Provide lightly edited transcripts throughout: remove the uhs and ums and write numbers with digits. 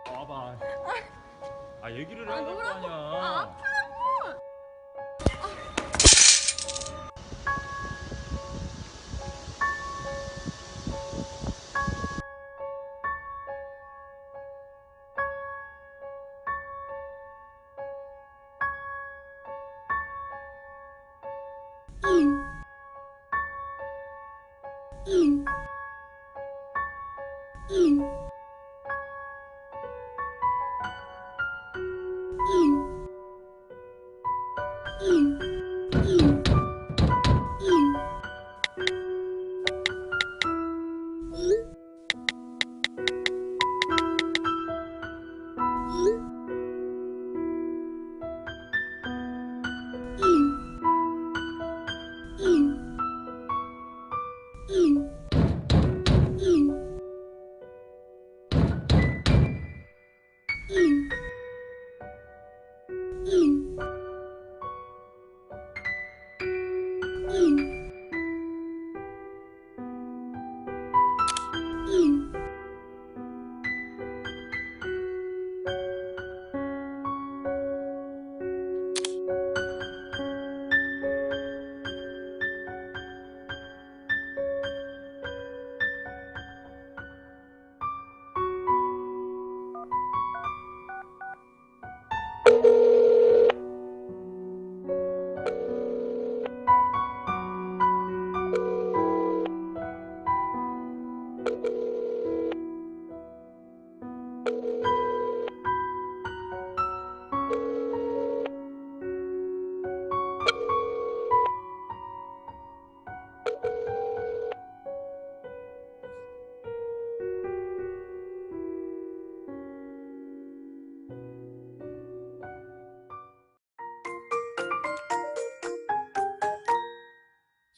봐봐. 얘기를 해야 아, 될 거 뭐라고? 아니야. 아파라고.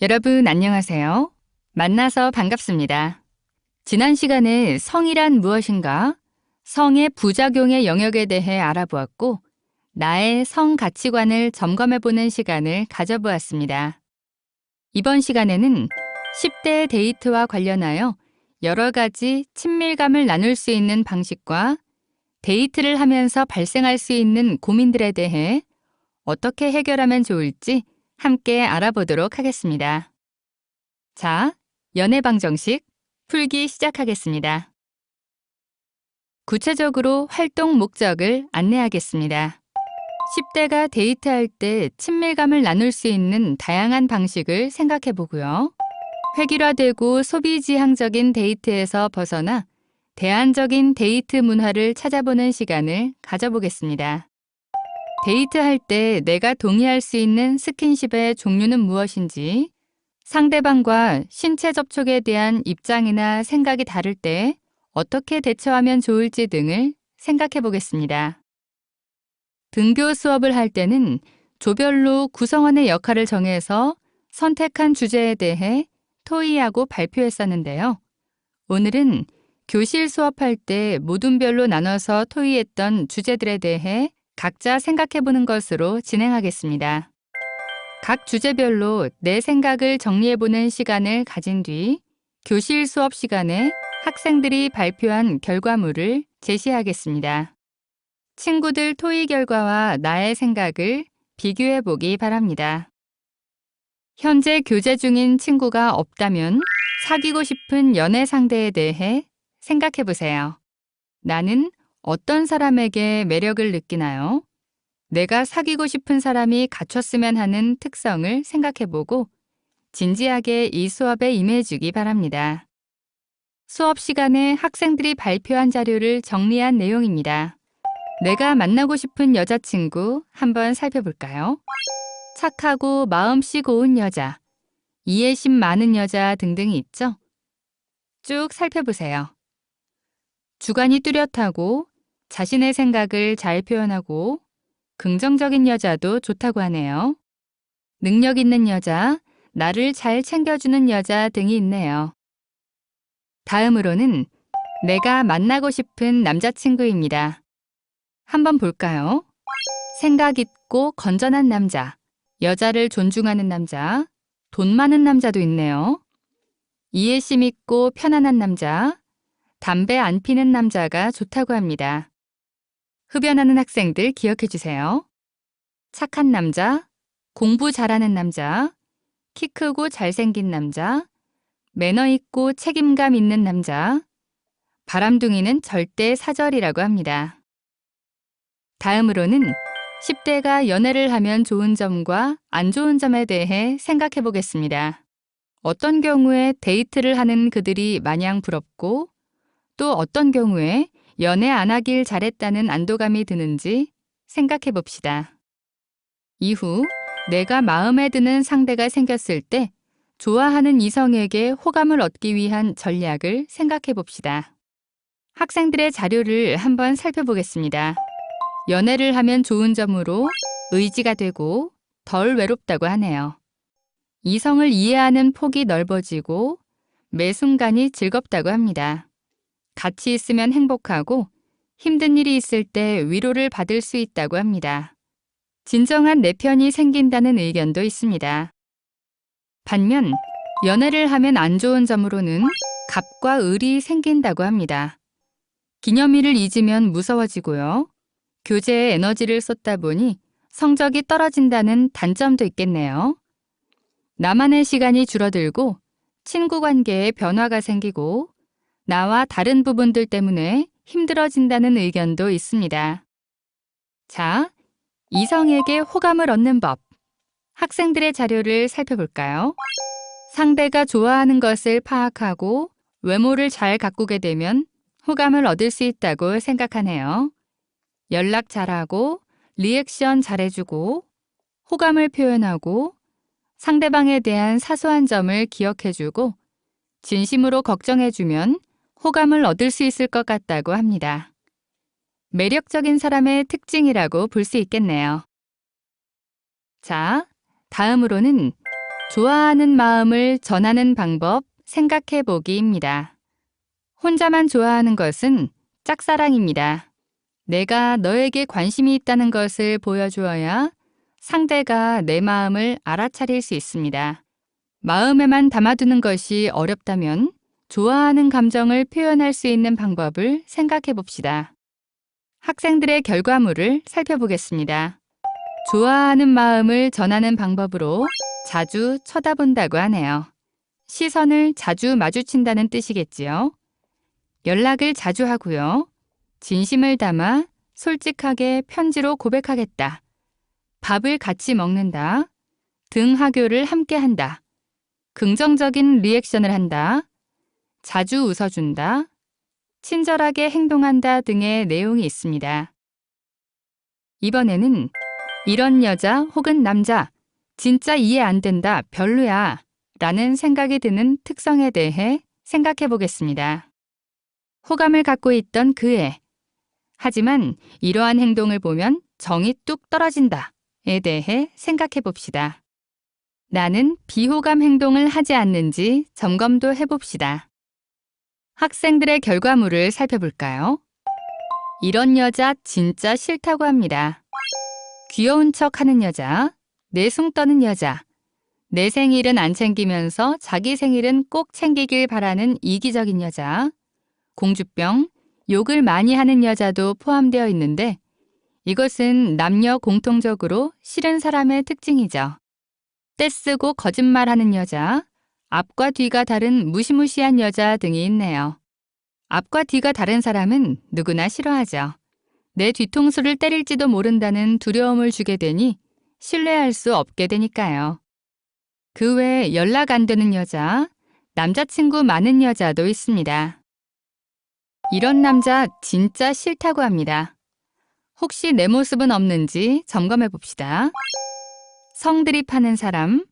여러분 안녕하세요. 만나서 반갑습니다. 지난 시간에 성이란 무엇인가, 성의 부작용의 영역에 대해 알아보았고, 나의 성 가치관을 점검해보는 시간을 가져보았습니다. 이번 시간에는 10대 데이트와 관련하여 여러 가지 친밀감을 나눌 수 있는 방식과 데이트를 하면서 발생할 수 있는 고민들에 대해 어떻게 해결하면 좋을지 함께 알아보도록 하겠습니다. 자, 연애방정식 풀기 시작하겠습니다. 구체적으로 활동 목적을 안내하겠습니다. 10대가 데이트할 때 친밀감을 나눌 수 있는 다양한 방식을 생각해 보고요. 획일화되고 소비지향적인 데이트에서 벗어나 대안적인 데이트 문화를 찾아보는 시간을 가져보겠습니다. 데이트할 때 내가 동의할 수 있는 스킨십의 종류는 무엇인지, 상대방과 신체 접촉에 대한 입장이나 생각이 다를 때 어떻게 대처하면 좋을지 등을 생각해 보겠습니다. 등교 수업을 할 때는 조별로 구성원의 역할을 정해서 선택한 주제에 대해 토의하고 발표했었는데요. 오늘은 교실 수업할 때 모둠별로 나눠서 토의했던 주제들에 대해 각자 생각해보는 것으로 진행하겠습니다. 각 주제별로 내 생각을 정리해보는 시간을 가진 뒤 교실 수업 시간에 학생들이 발표한 결과물을 제시하겠습니다. 친구들 토의 결과와 나의 생각을 비교해보기 바랍니다. 현재 교제 중인 친구가 없다면 사귀고 싶은 연애 상대에 대해 생각해 보세요. 나는 어떤 사람에게 매력을 느끼나요? 내가 사귀고 싶은 사람이 갖췄으면 하는 특성을 생각해 보고 진지하게 이 수업에 임해주기 바랍니다. 수업 시간에 학생들이 발표한 자료를 정리한 내용입니다. 내가 만나고 싶은 여자친구 한번 살펴볼까요? 착하고 마음씨 고운 여자, 이해심 많은 여자 등등이 있죠? 쭉 살펴보세요. 주관이 뚜렷하고 자신의 생각을 잘 표현하고 긍정적인 여자도 좋다고 하네요. 능력 있는 여자, 나를 잘 챙겨주는 여자 등이 있네요. 다음으로는 내가 만나고 싶은 남자친구입니다. 한번 볼까요? 생각 있고 건전한 남자, 여자를 존중하는 남자, 돈 많은 남자도 있네요. 이해심 있고 편안한 남자, 담배 안 피는 남자가 좋다고 합니다. 흡연하는 학생들 기억해 주세요. 착한 남자, 공부 잘하는 남자, 키 크고 잘생긴 남자, 매너 있고 책임감 있는 남자, 바람둥이는 절대 사절이라고 합니다. 다음으로는 10대가 연애를 하면 좋은 점과 안 좋은 점에 대해 생각해 보겠습니다. 어떤 경우에 데이트를 하는 그들이 마냥 부럽고 또 어떤 경우에 연애 안 하길 잘했다는 안도감이 드는지 생각해 봅시다. 이후 내가 마음에 드는 상대가 생겼을 때 좋아하는 이성에게 호감을 얻기 위한 전략을 생각해 봅시다. 학생들의 자료를 한번 살펴보겠습니다. 연애를 하면 좋은 점으로 의지가 되고 덜 외롭다고 하네요. 이성을 이해하는 폭이 넓어지고 매 순간이 즐겁다고 합니다. 같이 있으면 행복하고 힘든 일이 있을 때 위로를 받을 수 있다고 합니다. 진정한 내 편이 생긴다는 의견도 있습니다. 반면 연애를 하면 안 좋은 점으로는 갑과 을이 생긴다고 합니다. 기념일을 잊으면 무서워지고요. 교제에 에너지를 쏟다 보니 성적이 떨어진다는 단점도 있겠네요. 나만의 시간이 줄어들고 친구 관계에 변화가 생기고 나와 다른 부분들 때문에 힘들어진다는 의견도 있습니다. 자, 이성에게 호감을 얻는 법. 학생들의 자료를 살펴볼까요? 상대가 좋아하는 것을 파악하고 외모를 잘 가꾸게 되면 호감을 얻을 수 있다고 생각하네요. 연락 잘하고 리액션 잘해주고 호감을 표현하고 상대방에 대한 사소한 점을 기억해주고 진심으로 걱정해주면 호감을 얻을 수 있을 것 같다고 합니다. 매력적인 사람의 특징이라고 볼 수 있겠네요. 자, 다음으로는 좋아하는 마음을 전하는 방법 생각해 보기입니다. 혼자만 좋아하는 것은 짝사랑입니다. 내가 너에게 관심이 있다는 것을 보여주어야 상대가 내 마음을 알아차릴 수 있습니다. 마음에만 담아두는 것이 어렵다면 좋아하는 감정을 표현할 수 있는 방법을 생각해 봅시다. 학생들의 결과물을 살펴보겠습니다. 좋아하는 마음을 전하는 방법으로 자주 쳐다본다고 하네요. 시선을 자주 마주친다는 뜻이겠지요. 연락을 자주 하고요. 진심을 담아 솔직하게 편지로 고백하겠다. 밥을 같이 먹는다. 등하교를 함께 한다. 긍정적인 리액션을 한다. 자주 웃어준다. 친절하게 행동한다 등의 내용이 있습니다. 이번에는 이런 여자 혹은 남자, 진짜 이해 안 된다, 별로야 라는 생각이 드는 특성에 대해 생각해 보겠습니다. 호감을 갖고 있던 그 애. 하지만 이러한 행동을 보면 정이 뚝 떨어진다에 대해 생각해 봅시다. 나는 비호감 행동을 하지 않는지 점검도 해봅시다. 학생들의 결과물을 살펴볼까요? 이런 여자 진짜 싫다고 합니다. 귀여운 척 하는 여자, 내숭 떠는 여자, 내 생일은 안 챙기면서 자기 생일은 꼭 챙기길 바라는 이기적인 여자, 공주병, 욕을 많이 하는 여자도 포함되어 있는데 이것은 남녀 공통적으로 싫은 사람의 특징이죠. 떼쓰고 거짓말하는 여자, 앞과 뒤가 다른 무시무시한 여자 등이 있네요. 앞과 뒤가 다른 사람은 누구나 싫어하죠. 내 뒤통수를 때릴지도 모른다는 두려움을 주게 되니 신뢰할 수 없게 되니까요. 그 외에 연락 안 되는 여자, 남자친구 많은 여자도 있습니다. 이런 남자 진짜 싫다고 합니다. 혹시 내 모습은 없는지 점검해 봅시다. 성드립하는 사람,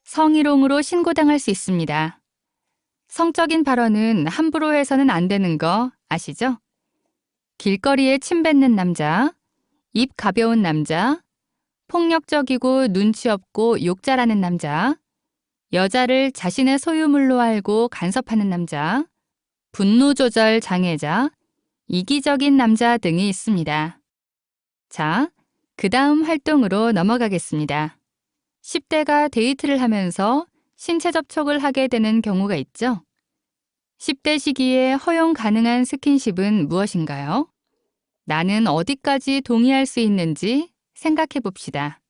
성희롱으로 신고당할 수 있습니다. 성적인 발언은 함부로 해서는 안 되는 거 아시죠? 길거리에 침 뱉는 남자, 입 가벼운 남자, 폭력적이고 눈치 없고 욕 잘하는 남자, 여자를 자신의 소유물로 알고 간섭하는 남자, 분노 조절 장애자, 이기적인 남자 등이 있습니다. 자, 그 다음 활동으로 넘어가겠습니다. 10대가 데이트를 하면서 신체 접촉을 하게 되는 경우가 있죠. 10대 시기에 허용 가능한 스킨십은 무엇인가요? 나는 어디까지 동의할 수 있는지 생각해 봅시다.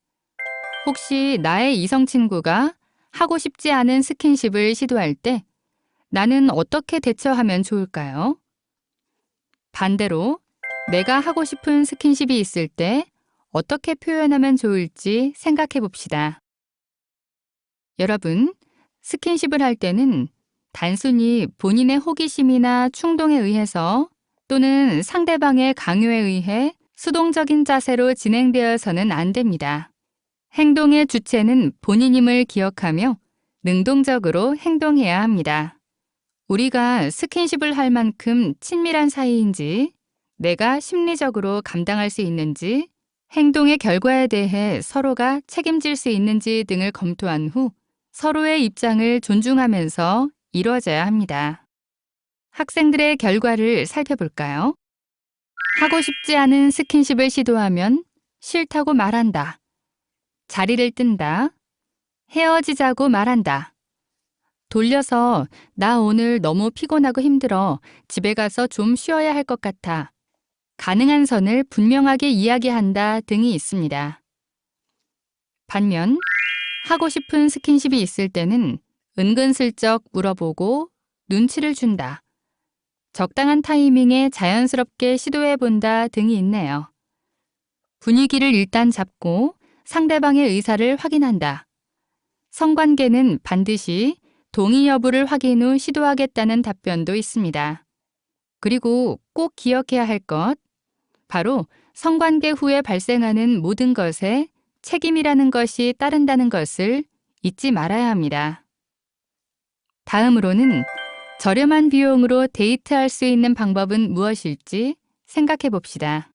혹시 나의 이성 친구가 하고 싶지 않은 스킨십을 시도할 때 나는 어떻게 대처하면 좋을까요? 반대로 내가 하고 싶은 스킨십이 있을 때 어떻게 표현하면 좋을지 생각해 봅시다. 여러분, 스킨십을 할 때는 단순히 본인의 호기심이나 충동에 의해서 또는 상대방의 강요에 의해 수동적인 자세로 진행되어서는 안 됩니다. 행동의 주체는 본인임을 기억하며 능동적으로 행동해야 합니다. 우리가 스킨십을 할 만큼 친밀한 사이인지, 내가 심리적으로 감당할 수 있는지, 행동의 결과에 대해 서로가 책임질 수 있는지 등을 검토한 후 서로의 입장을 존중하면서 이루어져야 합니다. 학생들의 결과를 살펴볼까요? 하고 싶지 않은 스킨십을 시도하면 싫다고 말한다. 자리를 뜬다. 헤어지자고 말한다. 돌려서 나 오늘 너무 피곤하고 힘들어. 집에 가서 좀 쉬어야 할 것 같아. 가능한 선을 분명하게 이야기한다 등이 있습니다. 반면 하고 싶은 스킨십이 있을 때는 은근슬쩍 물어보고 눈치를 준다. 적당한 타이밍에 자연스럽게 시도해본다 등이 있네요. 분위기를 일단 잡고 상대방의 의사를 확인한다. 성관계는 반드시 동의 여부를 확인 후 시도하겠다는 답변도 있습니다. 그리고 꼭 기억해야 할 것, 바로 성관계 후에 발생하는 모든 것에 책임이라는 것이 따른다는 것을 잊지 말아야 합니다. 다음으로는 저렴한 비용으로 데이트할 수 있는 방법은 무엇일지 생각해 봅시다.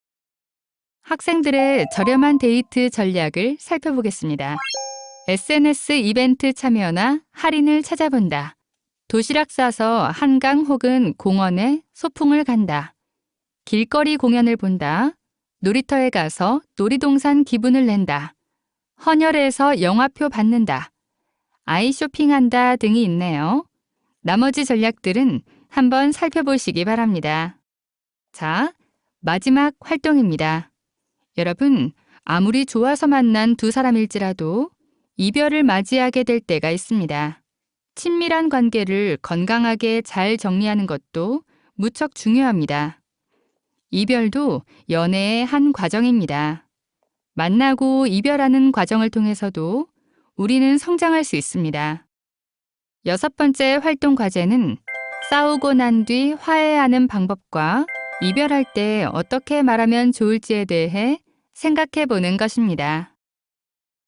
학생들의 저렴한 데이트 전략을 살펴보겠습니다. SNS 이벤트 참여나 할인을 찾아본다. 도시락 싸서 한강 혹은 공원에 소풍을 간다. 길거리 공연을 본다. 놀이터에 가서 놀이동산 기분을 낸다. 헌혈해서 영화표 받는다. 아이 쇼핑한다 등이 있네요. 나머지 전략들은 한번 살펴보시기 바랍니다. 자, 마지막 활동입니다. 여러분, 아무리 좋아서 만난 두 사람일지라도 이별을 맞이하게 될 때가 있습니다. 친밀한 관계를 건강하게 잘 정리하는 것도 무척 중요합니다. 이별도 연애의 한 과정입니다. 만나고 이별하는 과정을 통해서도 우리는 성장할 수 있습니다. 6번째 활동 과제는 싸우고 난 뒤 화해하는 방법과 이별할 때 어떻게 말하면 좋을지에 대해 생각해 보는 것입니다.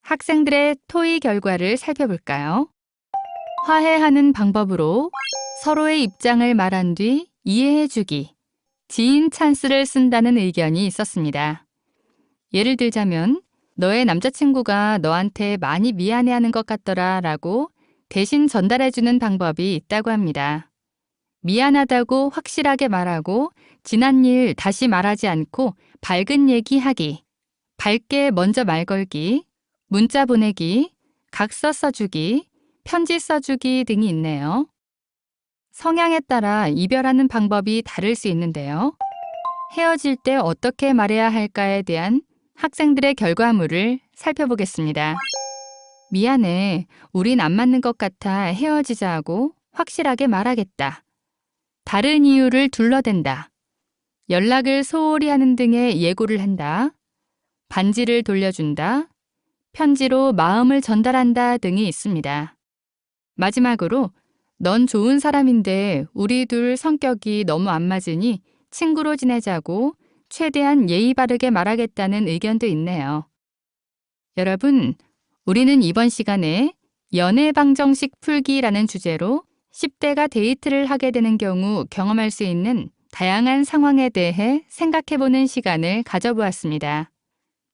학생들의 토의 결과를 살펴볼까요? 화해하는 방법으로 서로의 입장을 말한 뒤 이해해 주기, 지인 찬스를 쓴다는 의견이 있었습니다. 예를 들자면, 너의 남자친구가 너한테 많이 미안해하는 것 같더라 라고 대신 전달해주는 방법이 있다고 합니다. 미안하다고 확실하게 말하고 지난 일 다시 말하지 않고 밝은 얘기하기, 밝게 먼저 말 걸기, 문자 보내기, 각서 써주기, 편지 써주기 등이 있네요. 성향에 따라 이별하는 방법이 다를 수 있는데요. 헤어질 때 어떻게 말해야 할까에 대한 학생들의 결과물을 살펴보겠습니다. 미안해. 우린 안 맞는 것 같아 헤어지자 하고 확실하게 말하겠다. 다른 이유를 둘러댄다. 연락을 소홀히 하는 등의 예고를 한다. 반지를 돌려준다. 편지로 마음을 전달한다 등이 있습니다. 마지막으로 넌 좋은 사람인데 우리 둘 성격이 너무 안 맞으니 친구로 지내자고 최대한 예의 바르게 말하겠다는 의견도 있네요. 여러분, 우리는 이번 시간에 연애 방정식 풀기라는 주제로 10대가 데이트를 하게 되는 경우 경험할 수 있는 다양한 상황에 대해 생각해보는 시간을 가져보았습니다.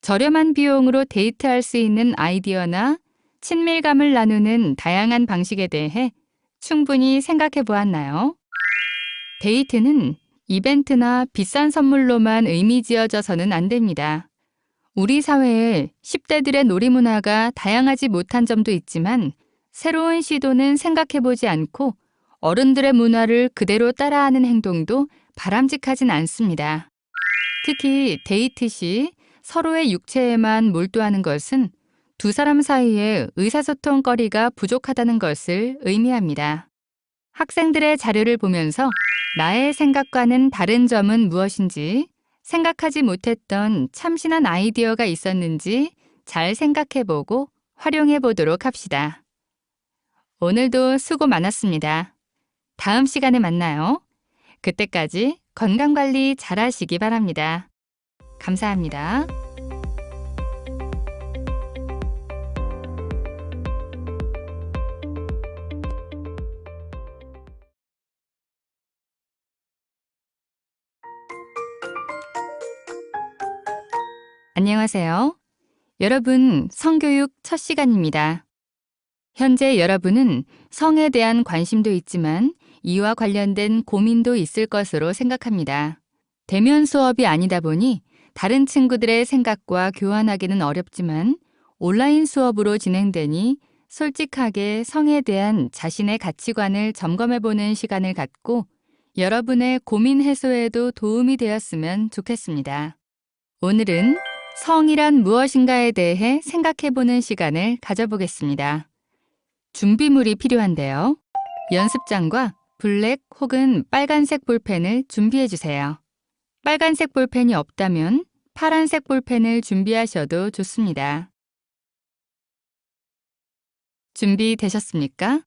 저렴한 비용으로 데이트할 수 있는 아이디어나 친밀감을 나누는 다양한 방식에 대해 충분히 생각해 보았나요? 데이트는 이벤트나 비싼 선물로만 의미 지어져서는 안 됩니다. 우리 사회에 10대들의 놀이 문화가 다양하지 못한 점도 있지만 새로운 시도는 생각해 보지 않고 어른들의 문화를 그대로 따라하는 행동도 바람직하진 않습니다. 특히 데이트 시 서로의 육체에만 몰두하는 것은 두 사람 사이에 의사소통 거리가 부족하다는 것을 의미합니다. 학생들의 자료를 보면서 나의 생각과는 다른 점은 무엇인지, 생각하지 못했던 참신한 아이디어가 있었는지 잘 생각해보고 활용해보도록 합시다. 오늘도 수고 많았습니다. 다음 시간에 만나요. 그때까지 건강관리 잘 하시기 바랍니다. 감사합니다. 안녕하세요. 여러분, 성교육 첫 시간입니다. 현재 여러분은 성에 대한 관심도 있지만 이와 관련된 고민도 있을 것으로 생각합니다. 대면 수업이 아니다 보니 다른 친구들의 생각과 교환하기는 어렵지만 온라인 수업으로 진행되니 솔직하게 성에 대한 자신의 가치관을 점검해보는 시간을 갖고 여러분의 고민 해소에도 도움이 되었으면 좋겠습니다. 오늘은 성이란 무엇인가에 대해 생각해보는 시간을 가져보겠습니다. 준비물이 필요한데요. 연습장과 블랙 혹은 빨간색 볼펜을 준비해주세요. 빨간색 볼펜이 없다면 파란색 볼펜을 준비하셔도 좋습니다. 준비되셨습니까?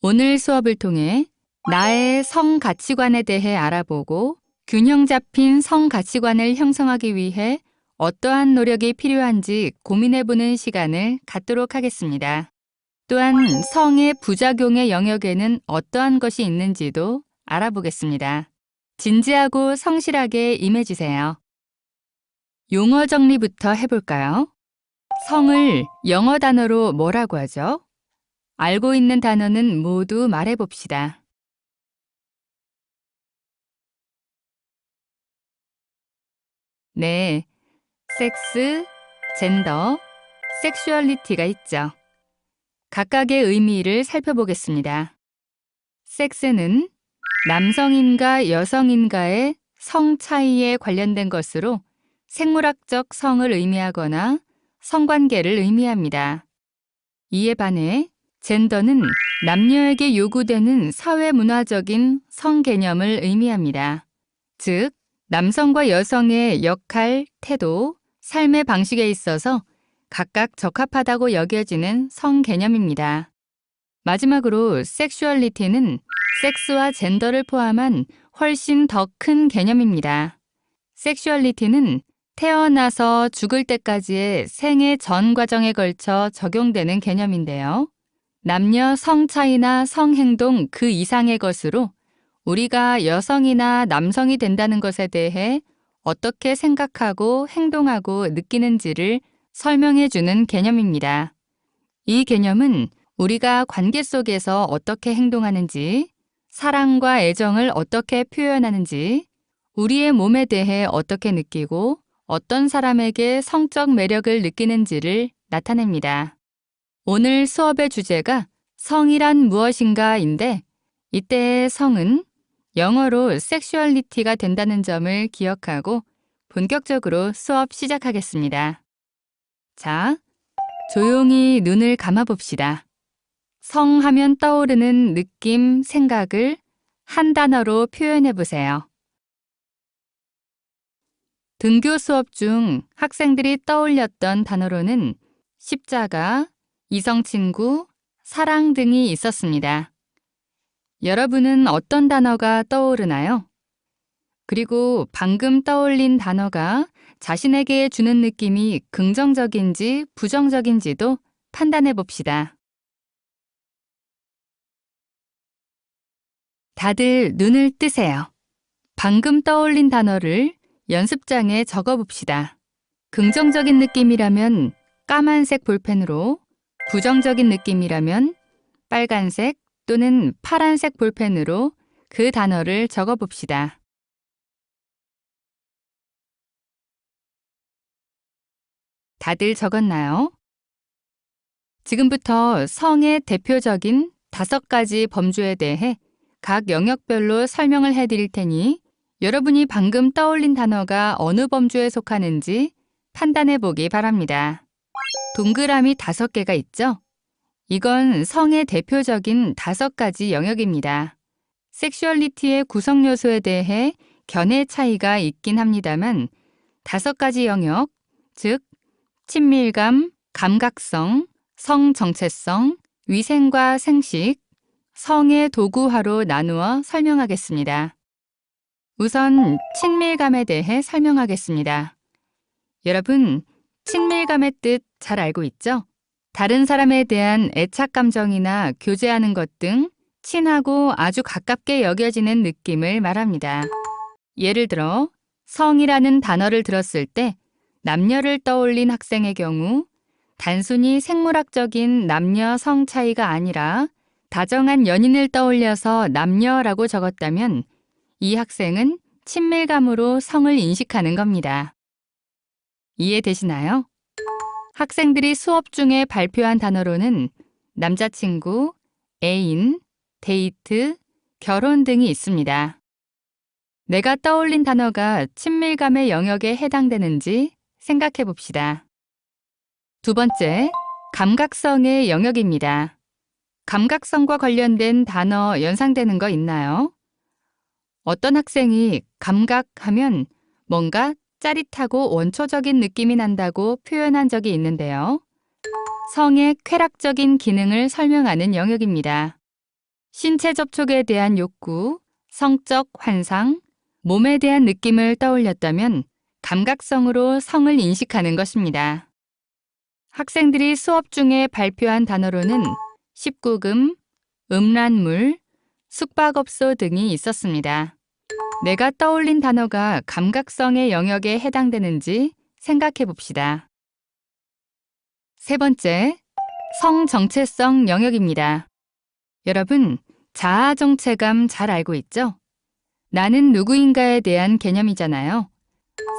오늘 수업을 통해 나의 성 가치관에 대해 알아보고 균형 잡힌 성 가치관을 형성하기 위해 어떠한 노력이 필요한지 고민해보는 시간을 갖도록 하겠습니다. 또한 성의 부작용의 영역에는 어떠한 것이 있는지도 알아보겠습니다. 진지하고 성실하게 임해주세요. 용어 정리부터 해볼까요? 성을 영어 단어로 뭐라고 하죠? 알고 있는 단어는 모두 말해봅시다. 네, 섹스, 젠더, 섹슈얼리티가 있죠. 각각의 의미를 살펴보겠습니다. 섹스는 남성인가 여성인가의 성 차이에 관련된 것으로 생물학적 성을 의미하거나 성관계를 의미합니다. 이에 반해 젠더는 남녀에게 요구되는 사회문화적인 성 개념을 의미합니다. 즉, 남성과 여성의 역할, 태도, 삶의 방식에 있어서 각각 적합하다고 여겨지는 성 개념입니다. 마지막으로 섹슈얼리티는 섹스와 젠더를 포함한 훨씬 더 큰 개념입니다. 섹슈얼리티는 태어나서 죽을 때까지의 생애 전 과정에 걸쳐 적용되는 개념인데요. 남녀 성 차이나 성 행동 그 이상의 것으로 우리가 여성이나 남성이 된다는 것에 대해 어떻게 생각하고 행동하고 느끼는지를 설명해주는 개념입니다. 이 개념은 우리가 관계 속에서 어떻게 행동하는지, 사랑과 애정을 어떻게 표현하는지, 우리의 몸에 대해 어떻게 느끼고 어떤 사람에게 성적 매력을 느끼는지를 나타냅니다. 오늘 수업의 주제가 성이란 무엇인가인데 이때의 성은 영어로 섹슈얼리티가 된다는 점을 기억하고 본격적으로 수업 시작하겠습니다. 자, 조용히 눈을 감아봅시다. 성 하면 떠오르는 느낌, 생각을 한 단어로 표현해보세요. 등교 수업 중 학생들이 떠올렸던 단어로는 십자가, 이성친구, 사랑 등이 있었습니다. 여러분은 어떤 단어가 떠오르나요? 그리고 방금 떠올린 단어가 자신에게 주는 느낌이 긍정적인지 부정적인지도 판단해 봅시다. 다들 눈을 뜨세요. 방금 떠올린 단어를 연습장에 적어 봅시다. 긍정적인 느낌이라면 까만색 볼펜으로, 부정적인 느낌이라면 빨간색 또는 파란색 볼펜으로 그 단어를 적어 봅시다. 다들 적었나요? 지금부터 성의 대표적인 5가지 범주에 대해 각 영역별로 설명을 해드릴 테니 여러분이 방금 떠올린 단어가 어느 범주에 속하는지 판단해 보기 바랍니다. 동그라미 5개가 있죠? 이건 성의 대표적인 5가지 영역입니다. 섹슈얼리티의 구성 요소에 대해 견해 차이가 있긴 합니다만 5가지 영역, 즉 친밀감, 감각성, 성 정체성, 위생과 생식, 성의 도구화로 나누어 설명하겠습니다. 우선 친밀감에 대해 설명하겠습니다. 여러분, 친밀감의 뜻 잘 알고 있죠? 다른 사람에 대한 애착 감정이나 교제하는 것 등 친하고 아주 가깝게 여겨지는 느낌을 말합니다. 예를 들어, 성이라는 단어를 들었을 때 남녀를 떠올린 학생의 경우 단순히 생물학적인 남녀 성 차이가 아니라 다정한 연인을 떠올려서 남녀라고 적었다면 이 학생은 친밀감으로 성을 인식하는 겁니다. 이해되시나요? 학생들이 수업 중에 발표한 단어로는 남자친구, 애인, 데이트, 결혼 등이 있습니다. 내가 떠올린 단어가 친밀감의 영역에 해당되는지 생각해 봅시다. 2번째, 감각성의 영역입니다. 감각성과 관련된 단어 연상되는 거 있나요? 어떤 학생이 감각하면 뭔가 짜릿하고 원초적인 느낌이 난다고 표현한 적이 있는데요. 성의 쾌락적인 기능을 설명하는 영역입니다. 신체 접촉에 대한 욕구, 성적 환상, 몸에 대한 느낌을 떠올렸다면 감각성으로 성을 인식하는 것입니다. 학생들이 수업 중에 발표한 단어로는 19금, 음란물, 숙박업소 등이 있었습니다. 내가 떠올린 단어가 감각성의 영역에 해당되는지 생각해 봅시다. 3번째, 성 정체성 영역입니다. 여러분, 자아 정체감 잘 알고 있죠? 나는 누구인가에 대한 개념이잖아요.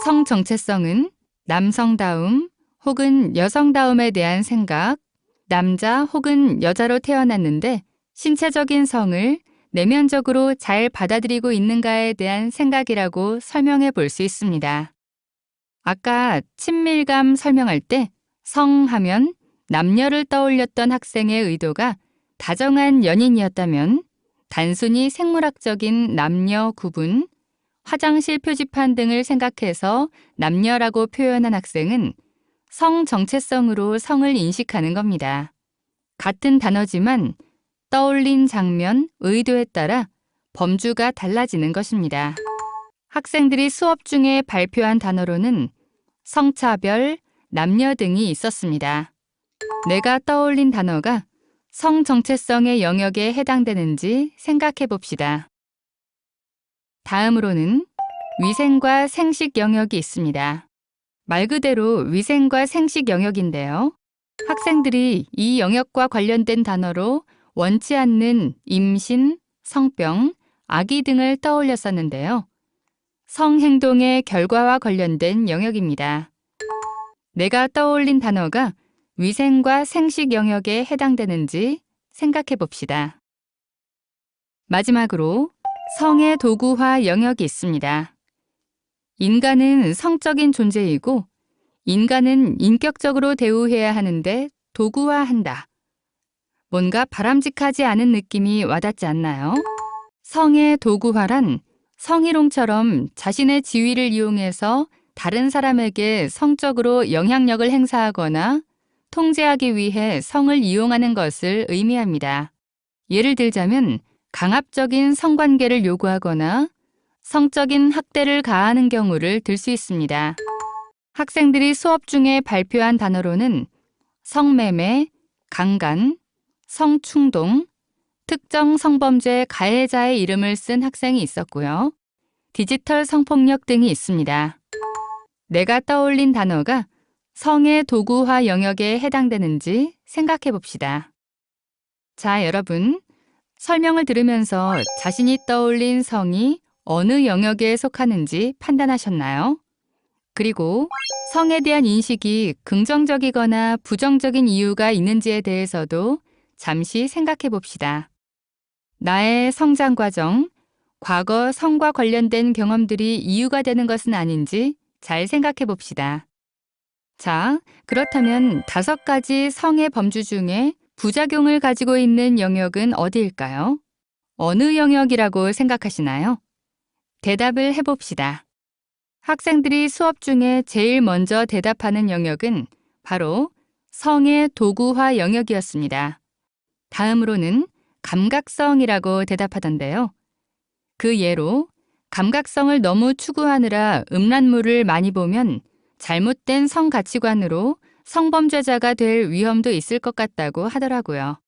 성 정체성은 남성다움 혹은 여성다움에 대한 생각, 남자 혹은 여자로 태어났는데 신체적인 성을 내면적으로 잘 받아들이고 있는가에 대한 생각이라고 설명해 볼 수 있습니다. 아까 친밀감 설명할 때 성 하면 남녀를 떠올렸던 학생의 의도가 다정한 연인이었다면 단순히 생물학적인 남녀 구분, 화장실 표지판 등을 생각해서 남녀라고 표현한 학생은 성 정체성으로 성을 인식하는 겁니다. 같은 단어지만 떠올린 장면, 의도에 따라 범주가 달라지는 것입니다. 학생들이 수업 중에 발표한 단어로는 성차별, 남녀 등이 있었습니다. 내가 떠올린 단어가 성 정체성의 영역에 해당되는지 생각해 봅시다. 다음으로는 위생과 생식 영역이 있습니다. 말 그대로 위생과 생식 영역인데요. 학생들이 이 영역과 관련된 단어로 원치 않는 임신, 성병, 아기 등을 떠올렸었는데요. 성행동의 결과와 관련된 영역입니다. 내가 떠올린 단어가 위생과 생식 영역에 해당되는지 생각해 봅시다. 마지막으로 성의 도구화 영역이 있습니다. 인간은 성적인 존재이고 인간은 인격적으로 대우해야 하는데 도구화한다. 뭔가 바람직하지 않은 느낌이 와닿지 않나요? 성의 도구화란 성희롱처럼 자신의 지위를 이용해서 다른 사람에게 성적으로 영향력을 행사하거나 통제하기 위해 성을 이용하는 것을 의미합니다. 예를 들자면 강압적인 성관계를 요구하거나 성적인 학대를 가하는 경우를 들 수 있습니다. 학생들이 수업 중에 발표한 단어로는 성매매, 강간, 성충동, 특정 성범죄 가해자의 이름을 쓴 학생이 있었고요. 디지털 성폭력 등이 있습니다. 내가 떠올린 단어가 성의 도구화 영역에 해당되는지 생각해 봅시다. 자, 여러분, 설명을 들으면서 자신이 떠올린 성이 어느 영역에 속하는지 판단하셨나요? 그리고 성에 대한 인식이 긍정적이거나 부정적인 이유가 있는지에 대해서도 잠시 생각해 봅시다. 나의 성장 과정, 과거 성과 관련된 경험들이 이유가 되는 것은 아닌지 잘 생각해 봅시다. 자, 그렇다면 5가지 성의 범주 중에 부작용을 가지고 있는 영역은 어디일까요? 어느 영역이라고 생각하시나요? 대답을 해봅시다. 학생들이 수업 중에 제일 먼저 대답하는 영역은 바로 성의 도구화 영역이었습니다. 다음으로는 감각성이라고 대답하던데요. 그 예로 감각성을 너무 추구하느라 음란물을 많이 보면 잘못된 성 가치관으로 성범죄자가 될 위험도 있을 것 같다고 하더라고요.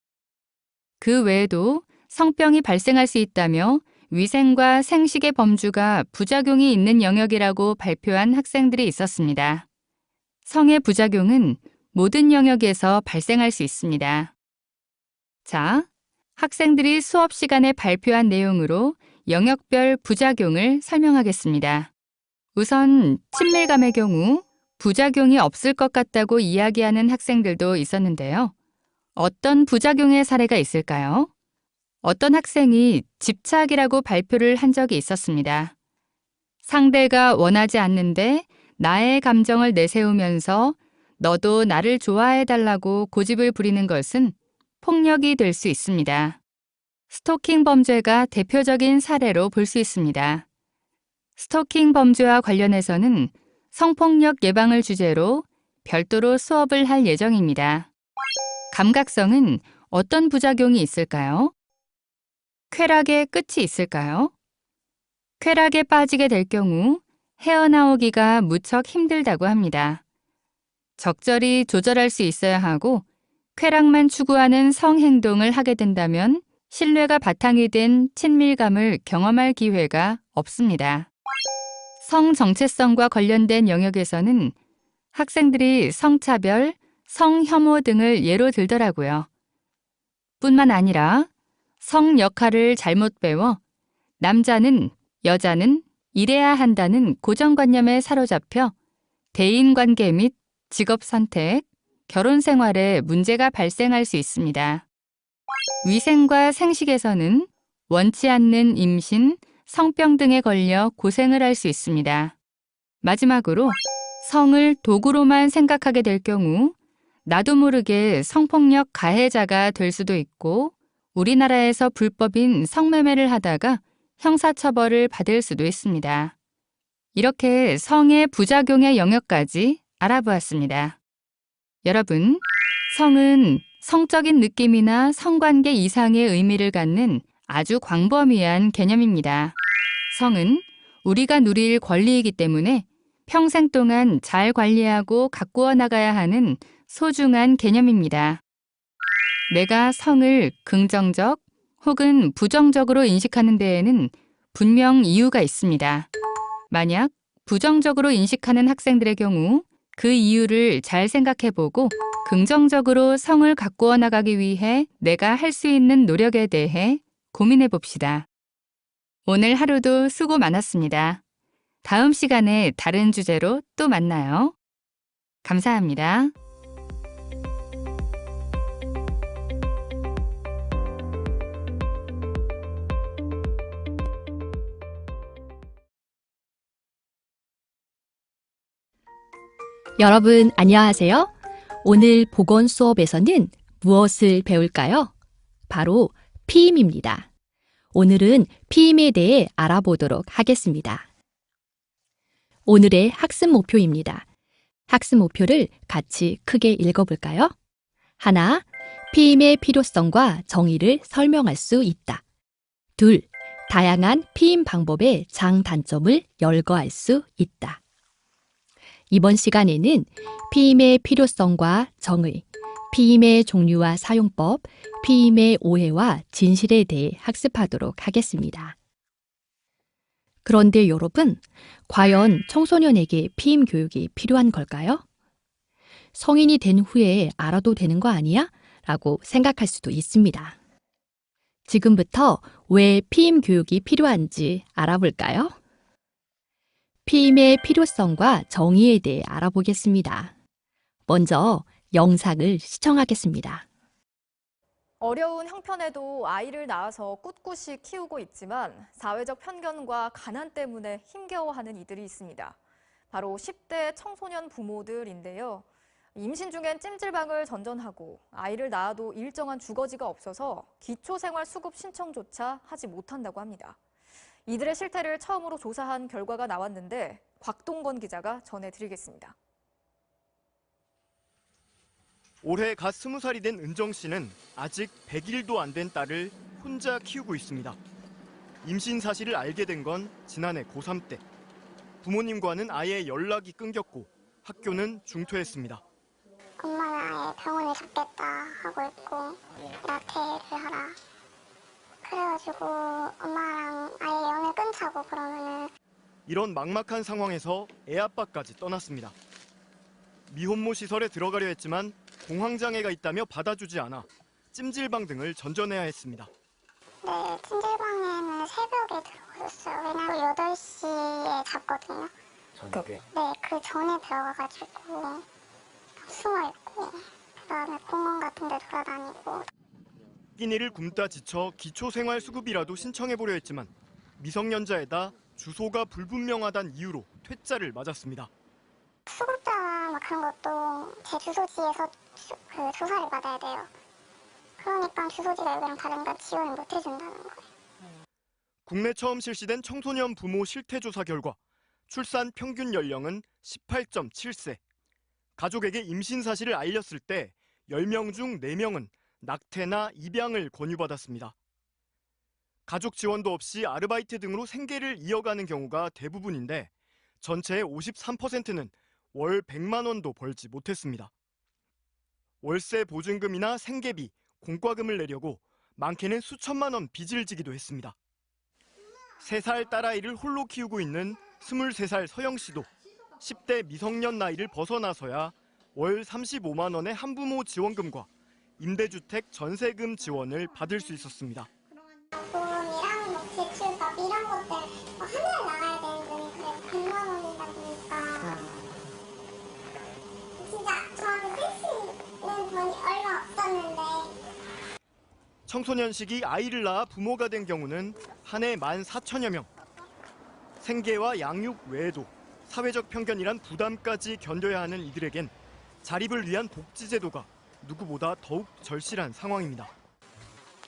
그 외에도 성병이 발생할 수 있다며 위생과 생식의 범주가 부작용이 있는 영역이라고 발표한 학생들이 있었습니다. 성의 부작용은 모든 영역에서 발생할 수 있습니다. 자, 학생들이 수업 시간에 발표한 내용으로 영역별 부작용을 설명하겠습니다. 우선 친밀감의 경우 부작용이 없을 것 같다고 이야기하는 학생들도 있었는데요. 어떤 부작용의 사례가 있을까요? 어떤 학생이 집착이라고 발표를 한 적이 있었습니다. 상대가 원하지 않는데 나의 감정을 내세우면서 너도 나를 좋아해달라고 고집을 부리는 것은 폭력이 될 수 있습니다. 스토킹 범죄가 대표적인 사례로 볼 수 있습니다. 스토킹 범죄와 관련해서는 성폭력 예방을 주제로 별도로 수업을 할 예정입니다. 감각성은 어떤 부작용이 있을까요? 쾌락의 끝이 있을까요? 쾌락에 빠지게 될 경우 헤어나오기가 무척 힘들다고 합니다. 적절히 조절할 수 있어야 하고 쾌락만 추구하는 성행동을 하게 된다면 신뢰가 바탕이 된 친밀감을 경험할 기회가 없습니다. 성 정체성과 관련된 영역에서는 학생들이 성차별, 성혐오 등을 예로 들더라고요. 뿐만 아니라 성 역할을 잘못 배워 남자는 여자는 이래야 한다는 고정관념에 사로잡혀 대인관계 및 직업 선택, 결혼 생활에 문제가 발생할 수 있습니다. 위생과 생식에서는 원치 않는 임신, 성병 등에 걸려 고생을 할 수 있습니다. 마지막으로 성을 도구로만 생각하게 될 경우 나도 모르게 성폭력 가해자가 될 수도 있고 우리나라에서 불법인 성매매를 하다가 형사처벌을 받을 수도 있습니다. 이렇게 성의 부작용의 영역까지 알아보았습니다. 여러분, 성은 성적인 느낌이나 성관계 이상의 의미를 갖는 아주 광범위한 개념입니다. 성은 우리가 누릴 권리이기 때문에 평생 동안 잘 관리하고 가꾸어 나가야 하는 소중한 개념입니다. 내가 성을 긍정적 혹은 부정적으로 인식하는 데에는 분명 이유가 있습니다. 만약 부정적으로 인식하는 학생들의 경우 그 이유를 잘 생각해보고 긍정적으로 성을 가꾸어 나가기 위해 내가 할 수 있는 노력에 대해 고민해 봅시다. 오늘 하루도 수고 많았습니다. 다음 시간에 다른 주제로 또 만나요. 감사합니다. 여러분, 안녕하세요. 오늘 보건 수업에서는 무엇을 배울까요? 바로 피임입니다. 오늘은 피임에 대해 알아보도록 하겠습니다. 오늘의 학습 목표입니다. 학습 목표를 같이 크게 읽어볼까요? 하나, 피임의 필요성과 정의를 설명할 수 있다. 둘, 다양한 피임 방법의 장단점을 열거할 수 있다. 이번 시간에는 피임의 필요성과 정의, 피임의 종류와 사용법, 피임의 오해와 진실에 대해 학습하도록 하겠습니다. 그런데 여러분, 과연 청소년에게 피임 교육이 필요한 걸까요? 성인이 된 후에 알아도 되는 거 아니야? 라고 생각할 수도 있습니다. 지금부터 왜 피임 교육이 필요한지 알아볼까요? 피임의 필요성과 정의에 대해 알아보겠습니다. 먼저 영상을 시청하겠습니다. 어려운 형편에도 아이를 낳아서 꿋꿋이 키우고 있지만 사회적 편견과 가난 때문에 힘겨워하는 이들이 있습니다. 바로 10대 청소년 부모들인데요. 임신 중엔 찜질방을 전전하고 아이를 낳아도 일정한 주거지가 없어서 기초생활수급 신청조차 하지 못한다고 합니다. 이들의 실태를 처음으로 조사한 결과가 나왔는데 곽동건 기자가 전해드리겠습니다. 올해 갓 20살이 된 은정 씨는 아직 100일도 안 된 딸을 혼자 키우고 있습니다. 임신 사실을 알게 된 건 지난해 고3 때. 부모님과는 아예 연락이 끊겼고 학교는 중퇴했습니다. 엄마는 아예 병원을 잡겠다 하고 있고 나태를 하라. 그래가지고 엄마랑 아예 연을 끊자고 그러면은 이런 막막한 상황에서 애아빠까지 떠났습니다. 미혼모 시설에 들어가려 했지만 공황장애가 있다며 받아주지 않아 찜질방 등을 전전해야 했습니다. 네, 찜질방에는 새벽에 들어갔어요. 왜냐면 8시에 잡거든요. 저녁에? 네, 그 전에 들어가가지고 숨어있고 그다음에 공원 같은 데 돌아다니고. 끼니를 굶다 지쳐 기초생활수급이라도 신청해보려 했지만 미성년자에다 주소가 불분명하다는 이유로 퇴짜를 맞았습니다. 수급자나 막 그런 것도 제 주소지에서 그 조사를 받아야 돼요. 그러니까 주소지가 여기랑 다르니까 지원을 못 해준다는 거예요. 국내 처음 실시된 청소년 부모 실태조사 결과 출산 평균 연령은 18.7세. 가족에게 임신 사실을 알렸을 때 10명 중 4명은 낙태나 입양을 권유받았습니다. 가족 지원도 없이 아르바이트 등으로 생계를 이어가는 경우가 대부분인데 전체의 53%는 월 100만 원도 벌지 못했습니다. 월세 보증금이나 생계비, 공과금을 내려고 많게는 수천만 원 빚을 지기도 했습니다. 3살 딸아이를 홀로 키우고 있는 23살 서영 씨도 10대 미성년 나이를 벗어나서야 월 35만 원의 한부모 지원금과 임대주택 전세금 지원을 받을 수 있었습니다. 보험이랑 뭐 대출밥 이런 것들 한 달에 나가야 되는 돈이 그래 100만 원이다 보니까 진짜 저한테 쓸 수 있는 돈이 얼마 없었는데. 청소년 시기 아이를 낳아 부모가 된 경우는 한 해 14,000여 명. 생계와 양육 외에도 사회적 편견이란 부담까지 견뎌야 하는 이들에겐 자립을 위한 복지제도가 누구보다 더욱 절실한 상황입니다.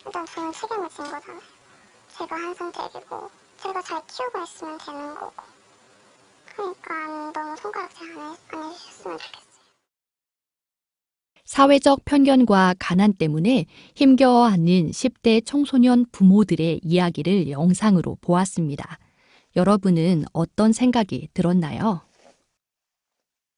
일단 저는 책임을 진 거잖아요. 제가 한 선택이고 제가 잘 키우고 있으면 되는 거고. 그러니까 너무 손가락질 안 해주셨으면 좋겠어요. 사회적 편견과 가난 때문에 힘겨워하는 10대 청소년 부모들의 이야기를 영상으로 보았습니다. 여러분은 어떤 생각이 들었나요?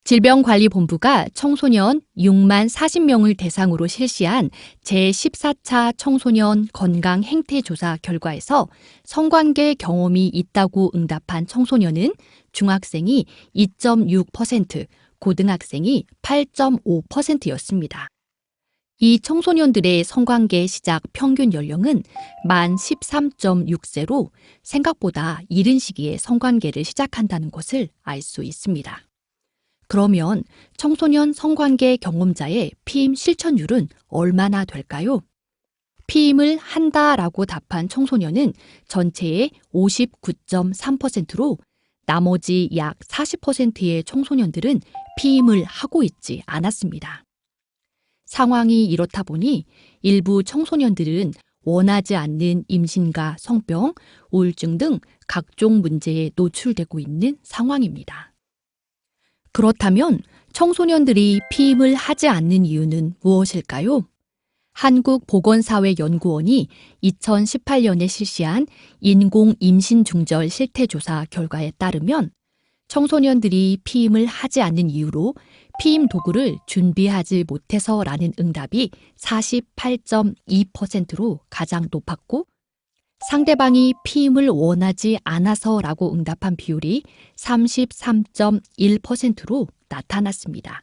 질병관리본부가 청소년 6만 40명을 대상으로 실시한 제14차 청소년 건강 행태조사 결과에서 성관계 경험이 있다고 응답한 청소년은 중학생이 2.6%, 고등학생이 8.5%였습니다. 이 청소년들의 성관계 시작 평균 연령은 만 13.6세로 생각보다 이른 시기에 성관계를 시작한다는 것을 알 수 있습니다. 그러면 청소년 성관계 경험자의 피임 실천율은 얼마나 될까요? 피임을 한다라고 답한 청소년은 전체의 59.3%로 나머지 약 40%의 청소년들은 피임을 하고 있지 않았습니다. 상황이 이렇다 보니 일부 청소년들은 원하지 않는 임신과 성병, 우울증 등 각종 문제에 노출되고 있는 상황입니다. 그렇다면 청소년들이 피임을 하지 않는 이유는 무엇일까요? 한국보건사회연구원이 2018년에 실시한 인공임신중절 실태조사 결과에 따르면 청소년들이 피임을 하지 않는 이유로 피임 도구를 준비하지 못해서라는 응답이 48.2%로 가장 높았고 상대방이 피임을 원하지 않아서라고 응답한 비율이 33.1%로 나타났습니다.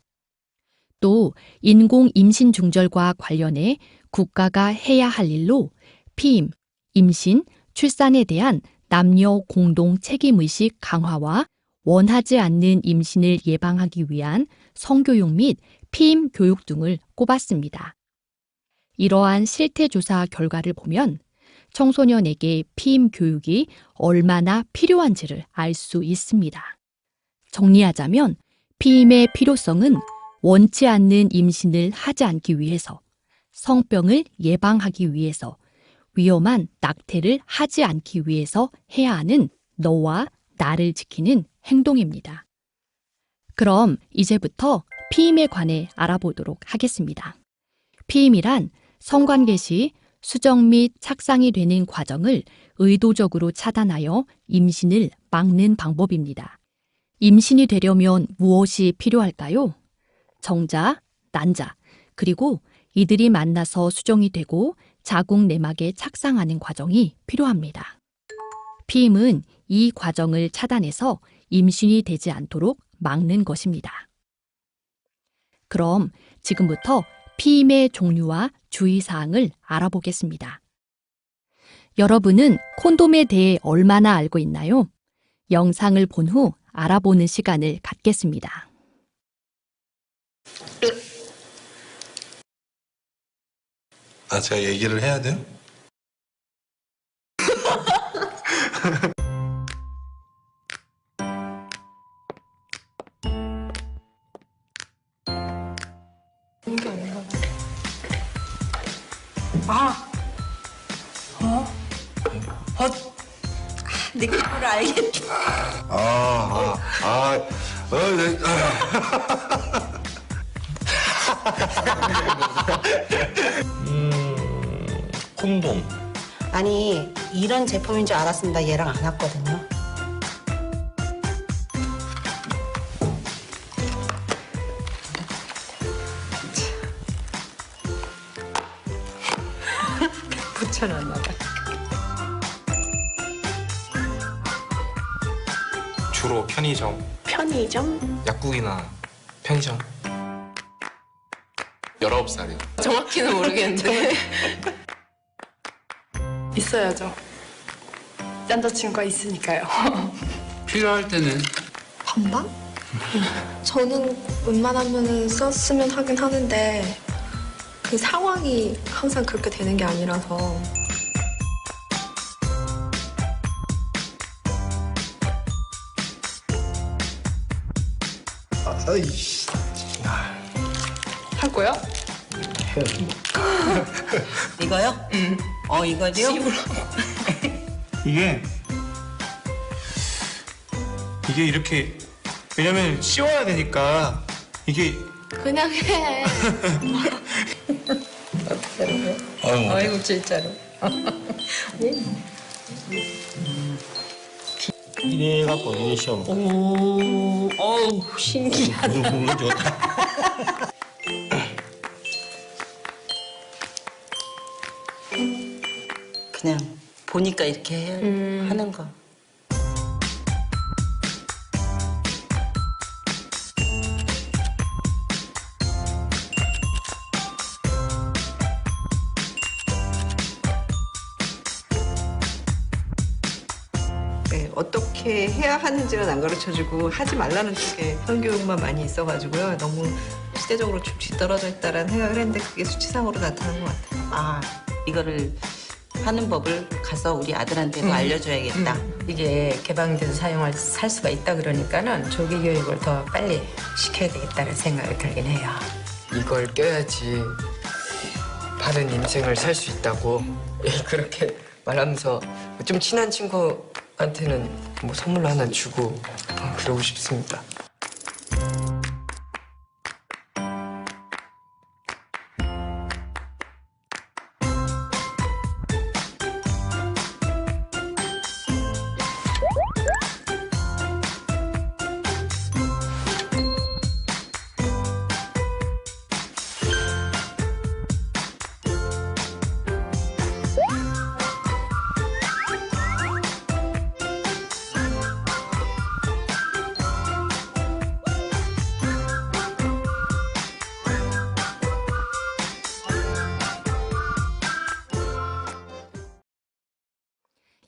또 인공임신중절과 관련해 국가가 해야 할 일로 피임, 임신, 출산에 대한 남녀 공동 책임의식 강화와 원하지 않는 임신을 예방하기 위한 성교육 및 피임 교육 등을 꼽았습니다. 이러한 실태조사 결과를 보면 청소년에게 피임 교육이 얼마나 필요한지를 알 수 있습니다. 정리하자면 피임의 필요성은 원치 않는 임신을 하지 않기 위해서, 성병을 예방하기 위해서, 위험한 낙태를 하지 않기 위해서 해야 하는 너와 나를 지키는 행동입니다. 그럼 이제부터 피임에 관해 알아보도록 하겠습니다. 피임이란 성관계 시 수정 및 착상이 되는 과정을 의도적으로 차단하여 임신을 막는 방법입니다. 임신이 되려면 무엇이 필요할까요? 정자, 난자, 그리고 이들이 만나서 수정이 되고 자궁 내막에 착상하는 과정이 필요합니다. 피임은 이 과정을 차단해서 임신이 되지 않도록 막는 것입니다. 그럼 지금부터 피임의 종류와 주의사항을 알아보겠습니다. 여러분은 콘돔에 대해 얼마나 알고 있나요? 영상을 본 후 알아보는 시간을 갖겠습니다. 아, 제가 얘기를 해야 돼요? 느낌으로 알겠지. 네. 콘돔. 아니 이런 제품인 줄 알았으면 나 얘랑 안 왔거든요. 붙여놨나 봐. 주로 편의점, 편의점? 약국이나 편의점. 19살이요. 정확히는 모르겠는데 있어야죠. 남자친구가 있으니까요. 필요할 때는 반반? 저는 웬만하면 썼으면 하긴 하는데 그 상황이 항상 그렇게 되는 게 아니라서. 아이씨. 할 거야? 이거요? 응. 이거죠? 이게 이렇게, 왜냐면 씌워야 되니까 이게. 그냥 해. 아이고 진짜로. 이래갖고 이래 시험. 어우 신기하다. 너무 좋다. 그냥 보니까 이렇게 해야 하는 거. 네, 어떻게 해야 하는지는 안 가르쳐주고 하지 말라는 쪽에 성교육만 많이 있어가지고요. 너무 시대적으로 좀 뒤떨어져 있다라는 생각을 했는데 그게 수치상으로 나타난 것 같아요. 아 이거를 하는 법을 가서 우리 아들한테도 알려줘야겠다. 이게 개방돼서 살 수가 있다 그러니까는 조기 교육을 더 빨리 시켜야 되겠다는 생각이 들긴 해요. 이걸 껴야지 바른 인생을 살 수 있다고 그렇게 말하면서 좀 친한 친구한테는 뭐 선물 하나 주고 그러고 싶습니다.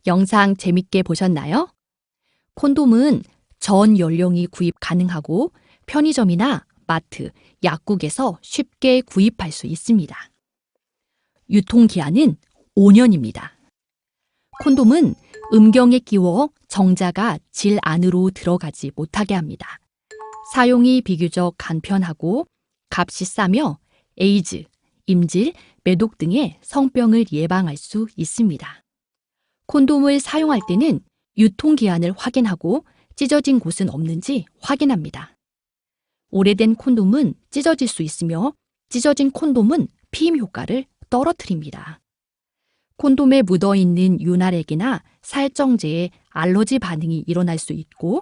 영상 재밌게 보셨나요? 콘돔은 전 연령이 구입 가능하고 편의점이나 마트, 약국에서 쉽게 구입할 수 있습니다. 유통기한은 5년입니다. 콘돔은 음경에 끼워 정자가 질 안으로 들어가지 못하게 합니다. 사용이 비교적 간편하고 값이 싸며 에이즈, 임질, 매독 등의 성병을 예방할 수 있습니다. 콘돔을 사용할 때는 유통기한을 확인하고 찢어진 곳은 없는지 확인합니다. 오래된 콘돔은 찢어질 수 있으며 찢어진 콘돔은 피임 효과를 떨어뜨립니다. 콘돔에 묻어있는 윤활액이나 살정제에 알러지 반응이 일어날 수 있고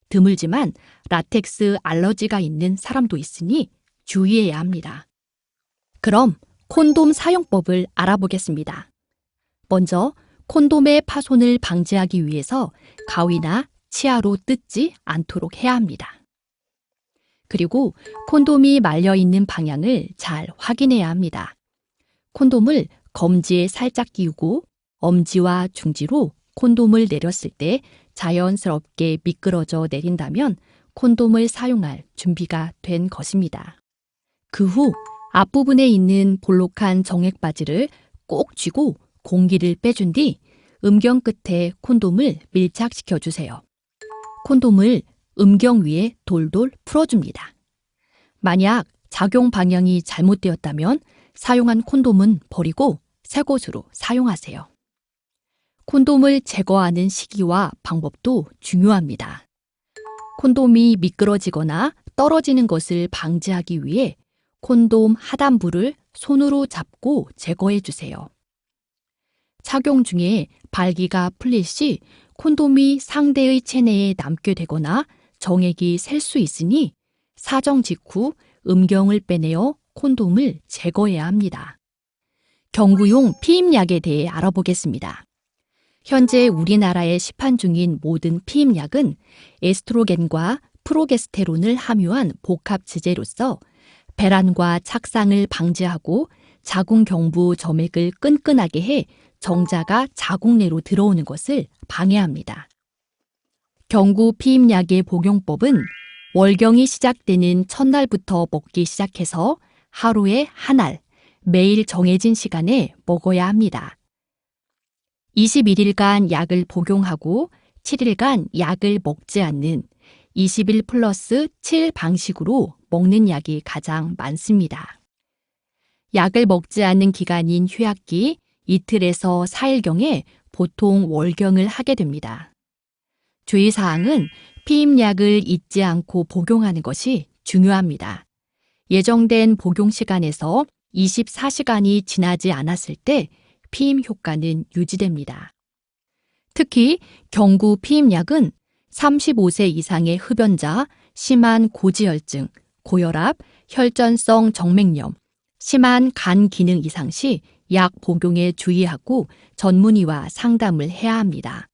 드물지만 라텍스 알러지가 있는 사람도 있으니 주의해야 합니다. 그럼 콘돔 사용법을 알아보겠습니다. 먼저 콘돔의 파손을 방지하기 위해서 가위나 치아로 뜯지 않도록 해야 합니다. 그리고 콘돔이 말려있는 방향을 잘 확인해야 합니다. 콘돔을 검지에 살짝 끼우고 엄지와 중지로 콘돔을 내렸을 때 자연스럽게 미끄러져 내린다면 콘돔을 사용할 준비가 된 것입니다. 그 후 앞부분에 있는 볼록한 정액바지를 꼭 쥐고 공기를 빼준 뒤 음경 끝에 콘돔을 밀착시켜 주세요. 콘돔을 음경 위에 돌돌 풀어줍니다. 만약 작용 방향이 잘못되었다면 사용한 콘돔은 버리고 새 것으로 사용하세요. 콘돔을 제거하는 시기와 방법도 중요합니다. 콘돔이 미끄러지거나 떨어지는 것을 방지하기 위해 콘돔 하단부를 손으로 잡고 제거해 주세요. 착용 중에 발기가 풀릴 시 콘돔이 상대의 체내에 남게 되거나 정액이 셀 수 있으니 사정 직후 음경을 빼내어 콘돔을 제거해야 합니다. 경구용 피임약에 대해 알아보겠습니다. 현재 우리나라에 시판 중인 모든 피임약은 에스트로겐과 프로게스테론을 함유한 복합 지제로서 배란과 착상을 방지하고 자궁 경부 점액을 끈끈하게 해 정자가 자궁 내로 들어오는 것을 방해합니다. 경구 피임약의 복용법은 월경이 시작되는 첫날부터 먹기 시작해서 하루에 한 알, 매일 정해진 시간에 먹어야 합니다. 21일간 약을 복용하고 7일간 약을 먹지 않는 21 플러스 7 방식으로 먹는 약이 가장 많습니다. 약을 먹지 않는 기간인 휴약기 이틀에서 4일경에 보통 월경을 하게 됩니다. 주의사항은 피임약을 잊지 않고 복용하는 것이 중요합니다. 예정된 복용 시간에서 24시간이 지나지 않았을 때 피임 효과는 유지됩니다. 특히 경구 피임약은 35세 이상의 흡연자, 심한 고지혈증, 고혈압, 혈전성 정맥염, 심한 간 기능 이상 시 약 복용에 주의하고 전문의와 상담을 해야 합니다.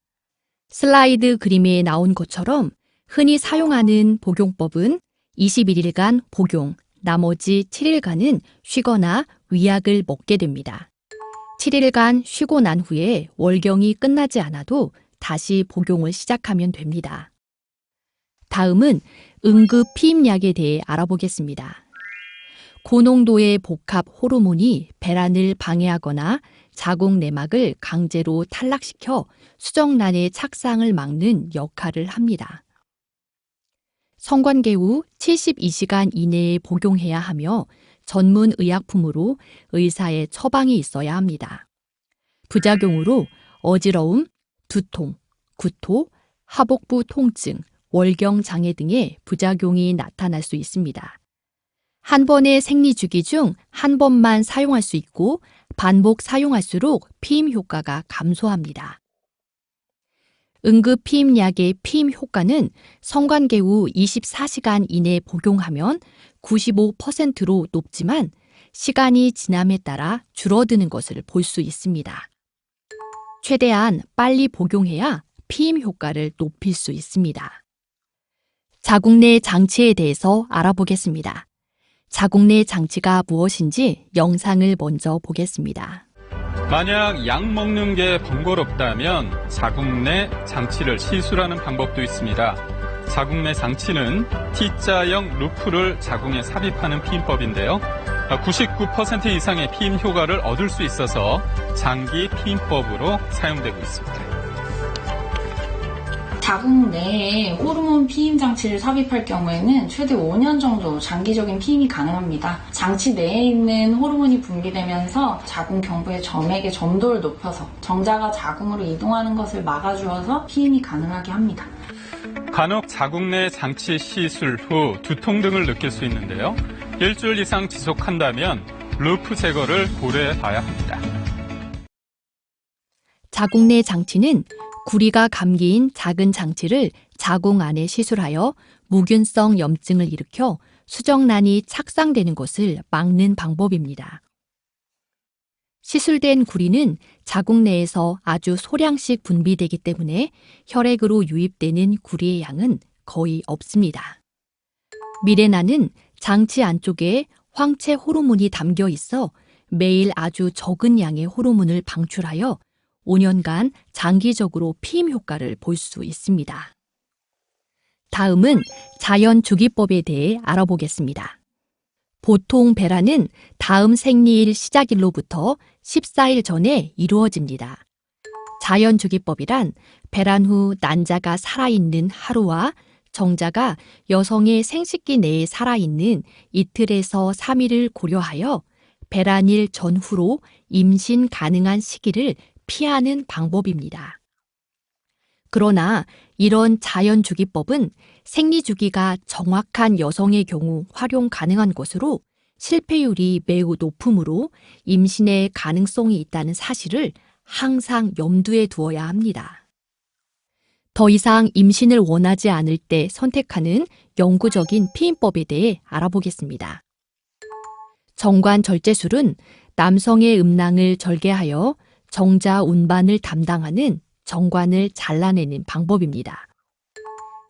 슬라이드 그림에 나온 것처럼 흔히 사용하는 복용법은 21일간 복용, 나머지 7일간은 쉬거나 위약을 먹게 됩니다. 7일간 쉬고 난 후에 월경이 끝나지 않아도 다시 복용을 시작하면 됩니다. 다음은 응급 피임약에 대해 알아보겠습니다. 고농도의 복합 호르몬이 배란을 방해하거나 자궁 내막을 강제로 탈락시켜 수정란의 착상을 막는 역할을 합니다. 성관계 후 72시간 이내에 복용해야 하며 전문 의약품으로 의사의 처방이 있어야 합니다. 부작용으로 어지러움, 두통, 구토, 하복부 통증, 월경 장애 등의 부작용이 나타날 수 있습니다. 한 번의 생리주기 중 한 번만 사용할 수 있고 반복 사용할수록 피임 효과가 감소합니다. 응급 피임약의 피임 효과는 성관계 후 24시간 이내 복용하면 95%로 높지만 시간이 지남에 따라 줄어드는 것을 볼 수 있습니다. 최대한 빨리 복용해야 피임 효과를 높일 수 있습니다. 자궁 내 장치에 대해서 알아보겠습니다. 자궁 내 장치가 무엇인지 영상을 먼저 보겠습니다. 만약 약 먹는 게 번거롭다면 자궁 내 장치를 시술하는 방법도 있습니다. 자궁 내 장치는 T자형 루프를 자궁에 삽입하는 피임법인데요. 99% 이상의 피임 효과를 얻을 수 있어서 장기 피임법으로 사용되고 있습니다. 자궁 내에 호르몬 피임 장치를 삽입할 경우에는 최대 5년 정도 장기적인 피임이 가능합니다. 장치 내에 있는 호르몬이 분비되면서 자궁 경부의 점액의 점도를 높여서 정자가 자궁으로 이동하는 것을 막아주어서 피임이 가능하게 합니다. 간혹 자궁 내 장치 시술 후 두통 등을 느낄 수 있는데요. 일주일 이상 지속한다면 루프 제거를 고려해 봐야 합니다. 자궁 내 장치는 구리가 감기인 작은 장치를 자궁 안에 시술하여 무균성 염증을 일으켜 수정란이 착상되는 것을 막는 방법입니다. 시술된 구리는 자궁 내에서 아주 소량씩 분비되기 때문에 혈액으로 유입되는 구리의 양은 거의 없습니다. 미레나는 장치 안쪽에 황체 호르몬이 담겨 있어 매일 아주 적은 양의 호르몬을 방출하여 5년간 장기적으로 피임 효과를 볼 수 있습니다. 다음은 자연주기법에 대해 알아보겠습니다. 보통 배란은 다음 생리일 시작일로부터 14일 전에 이루어집니다. 자연주기법이란 배란 후 난자가 살아있는 하루와 정자가 여성의 생식기 내에 살아있는 이틀에서 3일을 고려하여 배란일 전후로 임신 가능한 시기를 피하는 방법입니다. 그러나 이런 자연주기법은 생리주기가 정확한 여성의 경우 활용 가능한 것으로 실패율이 매우 높으므로 임신의 가능성이 있다는 사실을 항상 염두에 두어야 합니다. 더 이상 임신을 원하지 않을 때 선택하는 영구적인 피임법에 대해 알아보겠습니다. 정관절제술은 남성의 음낭을 절개하여 정자 운반을 담당하는 정관을 잘라내는 방법입니다.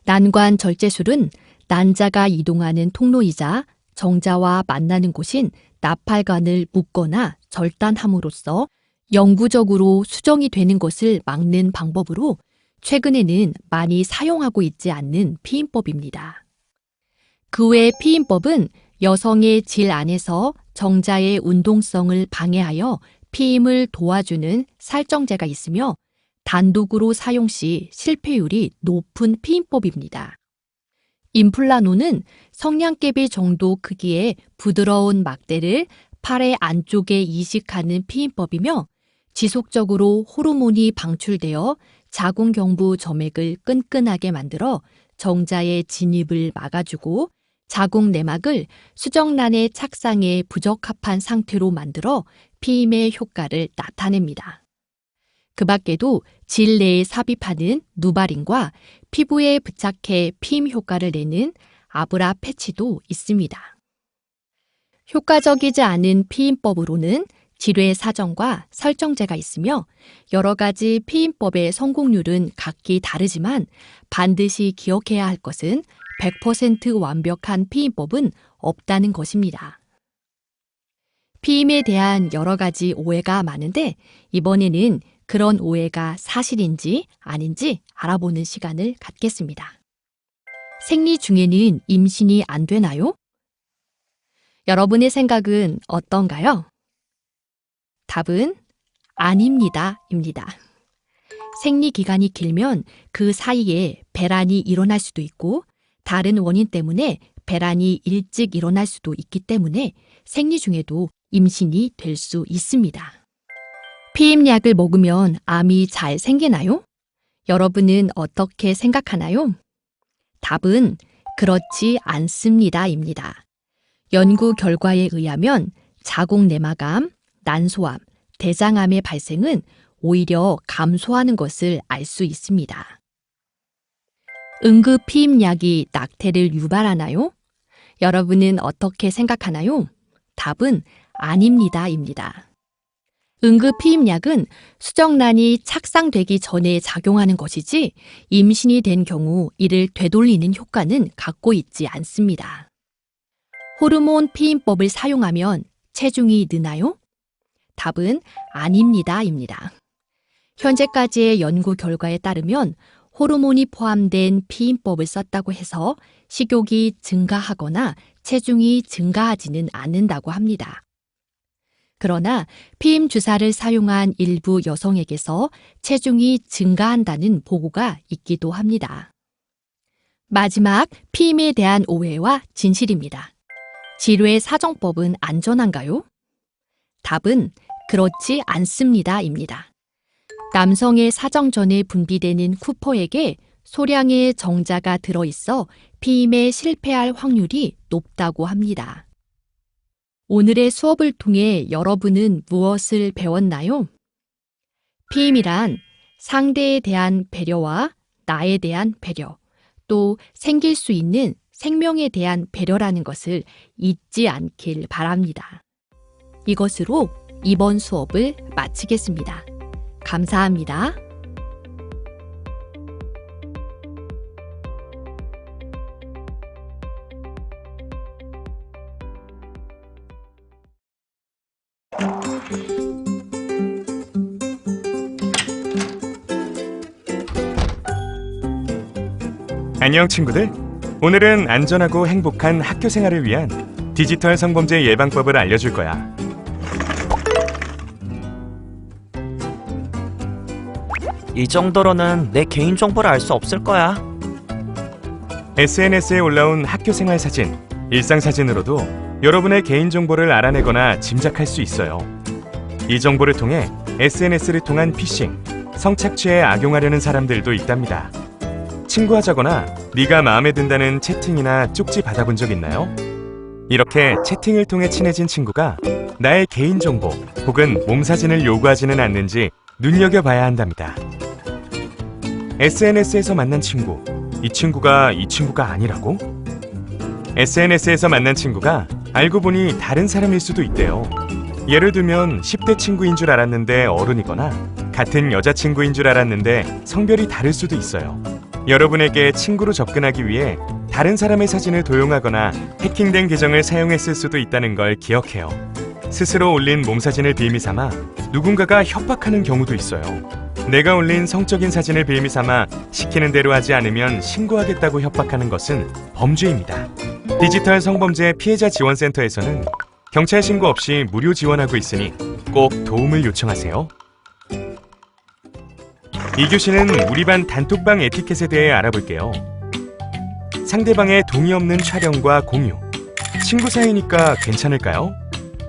난관절제술은 난자가 이동하는 통로이자 정자와 만나는 곳인 나팔관을 묶거나 절단함으로써 영구적으로 수정이 되는 것을 막는 방법으로 최근에는 많이 사용하고 있지 않는 피임법입니다. 그 외 피임법은 여성의 질 안에서 정자의 운동성을 방해하여 피임을 도와주는 살정제가 있으며 단독으로 사용 시 실패율이 높은 피임법입니다. 임플라노는 성냥개비 정도 크기의 부드러운 막대를 팔의 안쪽에 이식하는 피임법이며 지속적으로 호르몬이 방출되어 자궁경부 점액을 끈끈하게 만들어 정자의 진입을 막아주고 자궁 내막을 수정란의 착상에 부적합한 상태로 만들어 피임의 효과를 나타냅니다. 그 밖에도 질 내에 삽입하는 누바린과 피부에 부착해 피임 효과를 내는 아브라 패치도 있습니다. 효과적이지 않은 피임법으로는 지뢰 사정과 설정제가 있으며 여러 가지 피임법의 성공률은 각기 다르지만 반드시 기억해야 할 것은 100% 완벽한 피임법은 없다는 것입니다. 피임에 대한 여러 가지 오해가 많은데 이번에는 그런 오해가 사실인지 아닌지 알아보는 시간을 갖겠습니다. 생리 중에는 임신이 안 되나요? 여러분의 생각은 어떤가요? 답은 아닙니다.입니다. 생리 기간이 길면 그 사이에 배란이 일어날 수도 있고 다른 원인 때문에 배란이 일찍 일어날 수도 있기 때문에 생리 중에도 임신이 될 수 있습니다. 피임약을 먹으면 암이 잘 생기나요? 여러분은 어떻게 생각하나요? 답은 그렇지 않습니다입니다. 연구 결과에 의하면 자궁내막암, 난소암, 대장암의 발생은 오히려 감소하는 것을 알 수 있습니다. 응급 피임약이 낙태를 유발하나요? 여러분은 어떻게 생각하나요? 답은 아닙니다입니다. 응급 피임약은 수정란이 착상되기 전에 작용하는 것이지 임신이 된 경우 이를 되돌리는 효과는 갖고 있지 않습니다. 호르몬 피임법을 사용하면 체중이 느나요? 답은 아닙니다입니다. 현재까지의 연구 결과에 따르면 호르몬이 포함된 피임법을 썼다고 해서 식욕이 증가하거나 체중이 증가하지는 않는다고 합니다. 그러나 피임 주사를 사용한 일부 여성에게서 체중이 증가한다는 보고가 있기도 합니다. 마지막 피임에 대한 오해와 진실입니다. 지뢰 사정법은 안전한가요? 답은 그렇지 않습니다입니다. 남성의 사정 전에 분비되는 쿠퍼액에 소량의 정자가 들어있어 피임에 실패할 확률이 높다고 합니다. 오늘의 수업을 통해 여러분은 무엇을 배웠나요? 피임이란 상대에 대한 배려와 나에 대한 배려, 또 생길 수 있는 생명에 대한 배려라는 것을 잊지 않길 바랍니다. 이것으로 이번 수업을 마치겠습니다. 감사합니다. 안녕 친구들. 오늘은 안전하고 행복한 학교 생활을 위한 디지털 성범죄 예방법을 알려줄 거야. 이 정도로는 내 개인정보를 알 수 없을 거야. SNS에 올라온 학교 생활 사진, 일상 사진으로도 여러분의 개인정보를 알아내거나 짐작할 수 있어요. 이 정보를 통해 SNS를 통한 피싱, 성착취에 악용하려는 사람들도 있답니다. 친구하자거나 네가 마음에 든다는 채팅이나 쪽지 받아본 적 있나요? 이렇게 채팅을 통해 친해진 친구가 나의 개인정보 혹은 몸사진을 요구하지는 않는지 눈여겨봐야 한답니다. SNS에서 만난 친구, 이 친구가 아니라고? SNS에서 만난 친구가 알고 보니 다른 사람일 수도 있대요. 예를 들면 10대 친구인 줄 알았는데 어른이거나 같은 여자친구인 줄 알았는데 성별이 다를 수도 있어요. 여러분에게 친구로 접근하기 위해 다른 사람의 사진을 도용하거나 해킹된 계정을 사용했을 수도 있다는 걸 기억해요. 스스로 올린 몸사진을 빌미 삼아 누군가가 협박하는 경우도 있어요. 내가 올린 성적인 사진을 빌미 삼아 시키는 대로 하지 않으면 신고하겠다고 협박하는 것은 범죄입니다. 디지털 성범죄 피해자 지원센터에서는 경찰 신고 없이 무료 지원하고 있으니 꼭 도움을 요청하세요. 이 교시는 우리 반 단톡방 에티켓에 대해 알아볼게요. 상대방의 동의 없는 촬영과 공유. 친구 사이니까 괜찮을까요?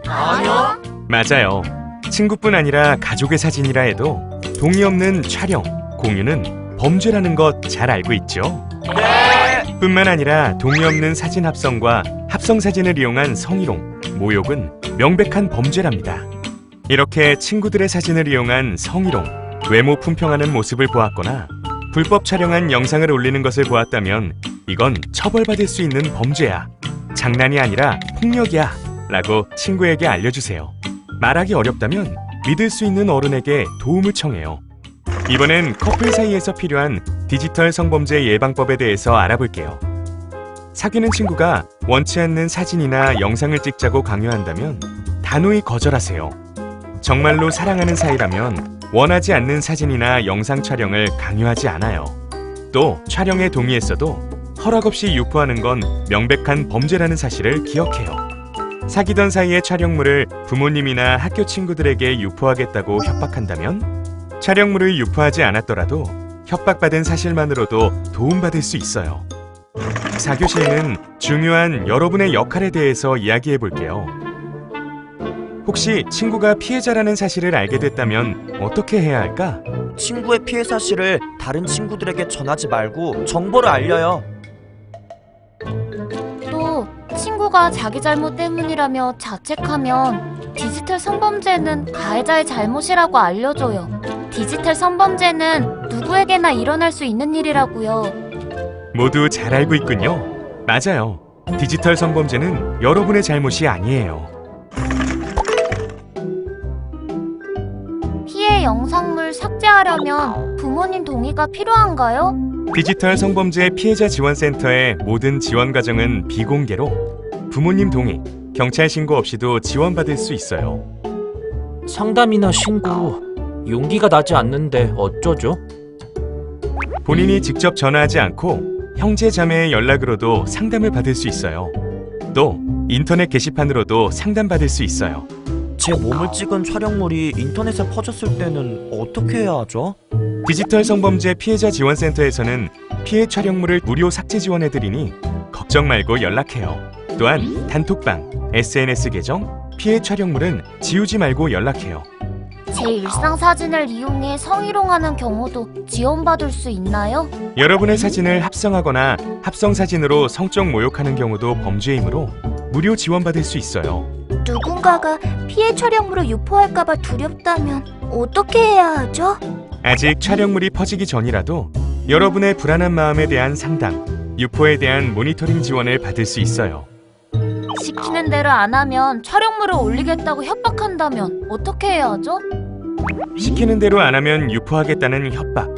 아니요. 맞아요. 친구뿐 아니라 가족의 사진이라 해도 동의 없는 촬영, 공유는 범죄라는 것 잘 알고 있죠? 네. 뿐만 아니라 동의 없는 사진 합성과 합성 사진을 이용한 성희롱, 모욕은 명백한 범죄랍니다. 이렇게 친구들의 사진을 이용한 성희롱, 외모 품평하는 모습을 보았거나 불법 촬영한 영상을 올리는 것을 보았다면 이건 처벌받을 수 있는 범죄야. 장난이 아니라 폭력이야. 라고 친구에게 알려주세요. 말하기 어렵다면 믿을 수 있는 어른에게 도움을 청해요. 이번엔 커플 사이에서 필요한 디지털 성범죄 예방법에 대해서 알아볼게요. 사귀는 친구가 원치 않는 사진이나 영상을 찍자고 강요한다면 단호히 거절하세요. 정말로 사랑하는 사이라면 원하지 않는 사진이나 영상 촬영을 강요하지 않아요. 또 촬영에 동의했어도 허락 없이 유포하는 건 명백한 범죄라는 사실을 기억해요. 사귀던 사이의 촬영물을 부모님이나 학교 친구들에게 유포하겠다고 협박한다면 촬영물을 유포하지 않았더라도 협박받은 사실만으로도 도움받을 수 있어요. 4교시에는 중요한 여러분의 역할에 대해서 이야기해 볼게요. 혹시 친구가 피해자라는 사실을 알게 됐다면 어떻게 해야 할까? 친구의 피해 사실을 다른 친구들에게 전하지 말고 정보를 알려요. 또 친구가 자기 잘못 때문이라며 자책하면 디지털 성범죄는 가해자의 잘못이라고 알려줘요. 디지털 성범죄는 누구에게나 일어날 수 있는 일이라고요. 모두 잘 알고 있군요. 맞아요. 디지털 성범죄는 여러분의 잘못이 아니에요. 피해 영상물 삭제하려면 부모님 동의가 필요한가요? 디지털 성범죄 피해자 지원센터의 모든 지원 과정은 비공개로 부모님 동의, 경찰 신고 없이도 지원받을 수 있어요. 상담이나 신고 용기가 나지 않는데 어쩌죠? 본인이 직접 전화하지 않고 형제 자매의 연락으로도 상담을 받을 수 있어요. 또 인터넷 게시판으로도 상담받을 수 있어요. 제 몸을 찍은 촬영물이 인터넷에 퍼졌을 때는 어떻게 해야 하죠? 디지털 성범죄 피해자 지원센터에서는 피해 촬영물을 무료 삭제 지원해드리니 걱정 말고 연락해요. 또한 단톡방, SNS 계정, 피해 촬영물은 지우지 말고 연락해요. 제 일상 사진을 이용해 성희롱하는 경우도 지원받을 수 있나요? 여러분의 사진을 합성하거나 합성 사진으로 성적 모욕하는 경우도 범죄이므로 무료 지원받을 수 있어요. 누군가가 피해 촬영물을 유포할까봐 두렵다면 어떻게 해야 하죠? 아직 촬영물이 퍼지기 전이라도 여러분의 불안한 마음에 대한 상담, 유포에 대한 모니터링 지원을 받을 수 있어요. 시키는 대로 안 하면 촬영물을 올리겠다고 협박한다면 어떻게 해야 하죠? 시키는 대로 안 하면 유포하겠다는 협박,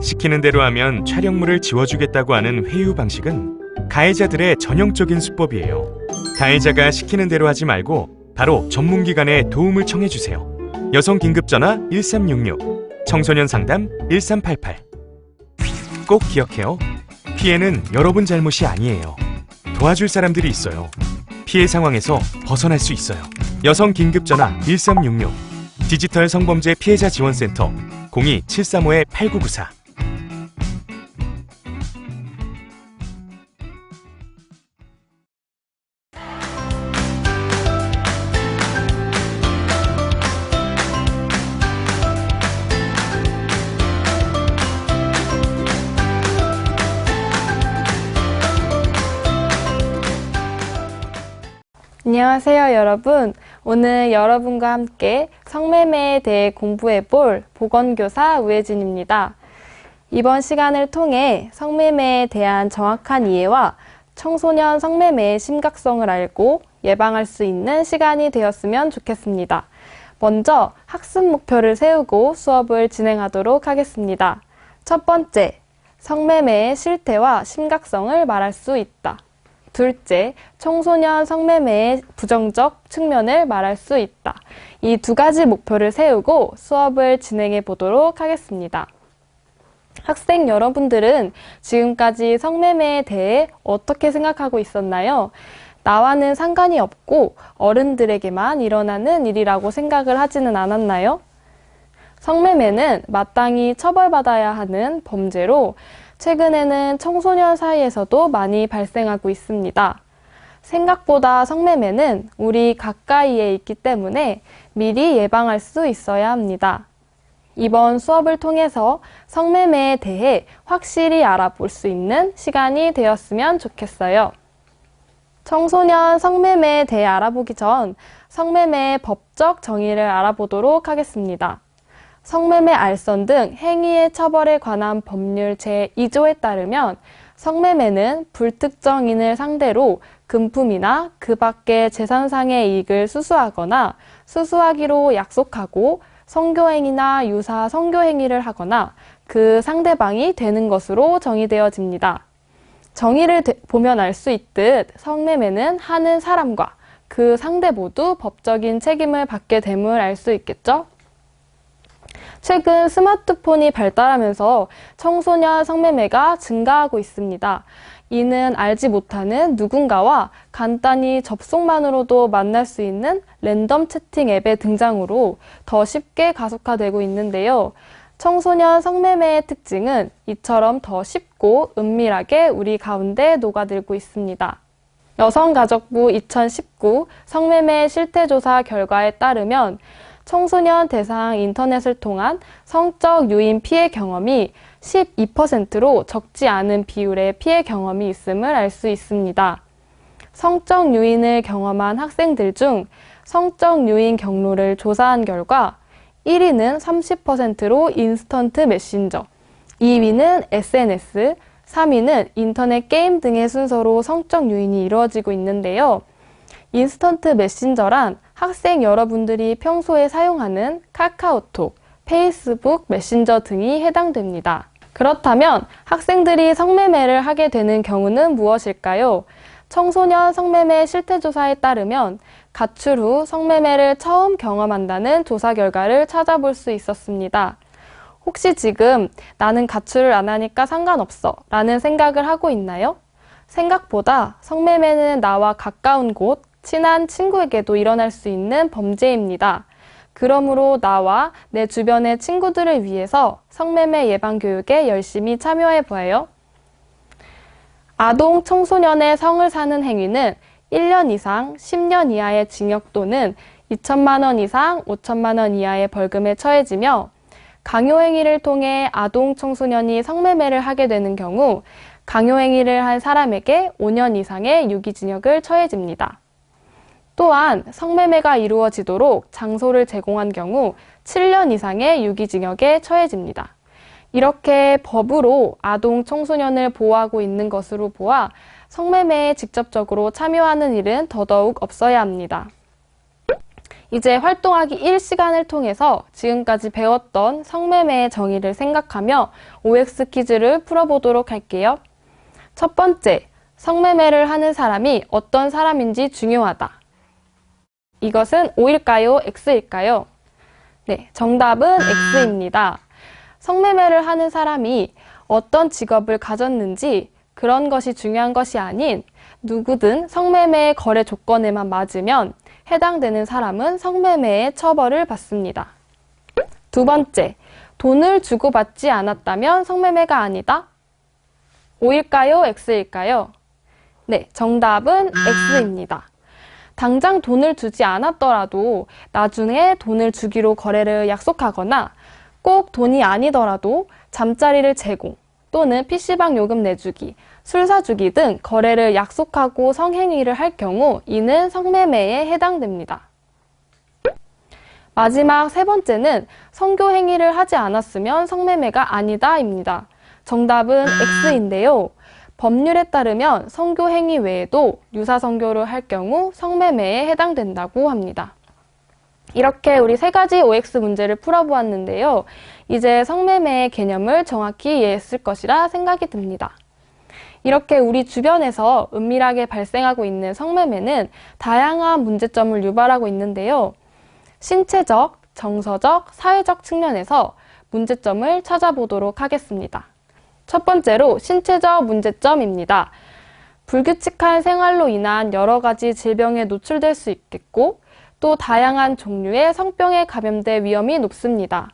시키는 대로 하면 촬영물을 지워주겠다고 하는 회유 방식은 가해자들의 전형적인 수법이에요. 가해자가 시키는 대로 하지 말고 바로 전문기관에 도움을 청해주세요. 여성긴급전화 1366, 청소년 상담 1388. 꼭 기억해요. 피해는 여러분 잘못이 아니에요. 도와줄 사람들이 있어요. 피해 상황에서 벗어날 수 있어요. 여성긴급전화 1366, 디지털 성범죄 피해자 지원센터 02-735-8994. 안녕하세요, 여러분. 오늘 여러분과 함께 성매매에 대해 공부해볼 보건교사 우혜진입니다. 이번 시간을 통해 성매매에 대한 정확한 이해와 청소년 성매매의 심각성을 알고 예방할 수 있는 시간이 되었으면 좋겠습니다. 먼저 학습 목표를 세우고 수업을 진행하도록 하겠습니다. 첫 번째, 성매매의 실태와 심각성을 말할 수 있다. 둘째, 청소년 성매매의 부정적 측면을 말할 수 있다. 이 두 가지 목표를 세우고 수업을 진행해 보도록 하겠습니다. 학생 여러분들은 지금까지 성매매에 대해 어떻게 생각하고 있었나요? 나와는 상관이 없고 어른들에게만 일어나는 일이라고 생각을 하지는 않았나요? 성매매는 마땅히 처벌받아야 하는 범죄로 최근에는 청소년 사이에서도 많이 발생하고 있습니다. 생각보다 성매매는 우리 가까이에 있기 때문에 미리 예방할 수 있어야 합니다. 이번 수업을 통해서 성매매에 대해 확실히 알아볼 수 있는 시간이 되었으면 좋겠어요. 청소년 성매매에 대해 알아보기 전 성매매의 법적 정의를 알아보도록 하겠습니다. 성매매, 알선 등 행위의 처벌에 관한 법률 제2조에 따르면 성매매는 불특정인을 상대로 금품이나 그 밖의 재산상의 이익을 수수하거나 수수하기로 약속하고 성교행위나 유사 성교행위를 하거나 그 상대방이 되는 것으로 정의되어집니다. 정의를 보면 알 수 있듯 성매매는 하는 사람과 그 상대 모두 법적인 책임을 받게 됨을 알 수 있겠죠? 최근 스마트폰이 발달하면서 청소년 성매매가 증가하고 있습니다. 이는 알지 못하는 누군가와 간단히 접속만으로도 만날 수 있는 랜덤 채팅 앱의 등장으로 더 쉽게 가속화되고 있는데요. 청소년 성매매의 특징은 이처럼 더 쉽고 깊고 은밀하게 우리 가운데 녹아들고 있습니다. 여성가족부 2019 성매매 실태조사 결과에 따르면 청소년 대상 인터넷을 통한 성적 유인 피해 경험이 12%로 적지 않은 비율의 피해 경험이 있음을 알 수 있습니다. 성적 유인을 경험한 학생들 중 성적 유인 경로를 조사한 결과 1위는 30%로 인스턴트 메신저, 2위는 SNS, 3위는 인터넷 게임 등의 순서로 성적 유인이 이루어지고 있는데요. 인스턴트 메신저란 학생 여러분들이 평소에 사용하는 카카오톡, 페이스북 메신저 등이 해당됩니다. 그렇다면 학생들이 성매매를 하게 되는 경우는 무엇일까요? 청소년 성매매 실태조사에 따르면 가출 후 성매매를 처음 경험한다는 조사 결과를 찾아볼 수 있었습니다. 혹시 지금 나는 가출을 안 하니까 상관없어 라는 생각을 하고 있나요? 생각보다 성매매는 나와 가까운 곳, 친한 친구에게도 일어날 수 있는 범죄입니다. 그러므로 나와 내 주변의 친구들을 위해서 성매매 예방 교육에 열심히 참여해 보아요. 아동 청소년의 성을 사는 행위는 1년 이상 10년 이하의 징역 또는 2천만 원 이상 5천만 원 이하의 벌금에 처해지며 강요행위를 통해 아동 청소년이 성매매를 하게 되는 경우 강요행위를 한 사람에게 5년 이상의 유기징역을 처해집니다. 또한 성매매가 이루어지도록 장소를 제공한 경우 7년 이상의 유기징역에 처해집니다. 이렇게 법으로 아동 청소년을 보호하고 있는 것으로 보아 성매매에 직접적으로 참여하는 일은 더더욱 없어야 합니다. 이제 활동하기 1시간을 통해서 지금까지 배웠던 성매매의 정의를 생각하며 OX 퀴즈를 풀어보도록 할게요. 첫 번째, 성매매를 하는 사람이 어떤 사람인지 중요하다. 이것은 O일까요? X일까요? 네, 정답은 X입니다. 성매매를 하는 사람이 어떤 직업을 가졌는지 그런 것이 중요한 것이 아닌 누구든 성매매의 거래 조건에만 맞으면 해당되는 사람은 성매매의 처벌을 받습니다. 두 번째, 돈을 주고받지 않았다면 성매매가 아니다? O일까요? X일까요? 네, 정답은 X입니다. 당장 돈을 주지 않았더라도 나중에 돈을 주기로 거래를 약속하거나 꼭 돈이 아니더라도 잠자리를 제공 또는 PC방 요금 내주기, 술 사주기 등 거래를 약속하고 성행위를 할 경우 이는 성매매에 해당됩니다. 마지막 세 번째는 성교행위를 하지 않았으면 성매매가 아니다입니다. 정답은 X인데요. 법률에 따르면 성교행위 외에도 유사성교를 할 경우 성매매에 해당된다고 합니다. 이렇게 우리 세 가지 OX 문제를 풀어보았는데요. 이제 성매매의 개념을 정확히 이해했을 것이라 생각이 듭니다. 이렇게 우리 주변에서 은밀하게 발생하고 있는 성매매는 다양한 문제점을 유발하고 있는데요. 신체적, 정서적, 사회적 측면에서 문제점을 찾아보도록 하겠습니다. 첫 번째로 신체적 문제점입니다. 불규칙한 생활로 인한 여러 가지 질병에 노출될 수 있겠고 또 다양한 종류의 성병에 감염될 위험이 높습니다.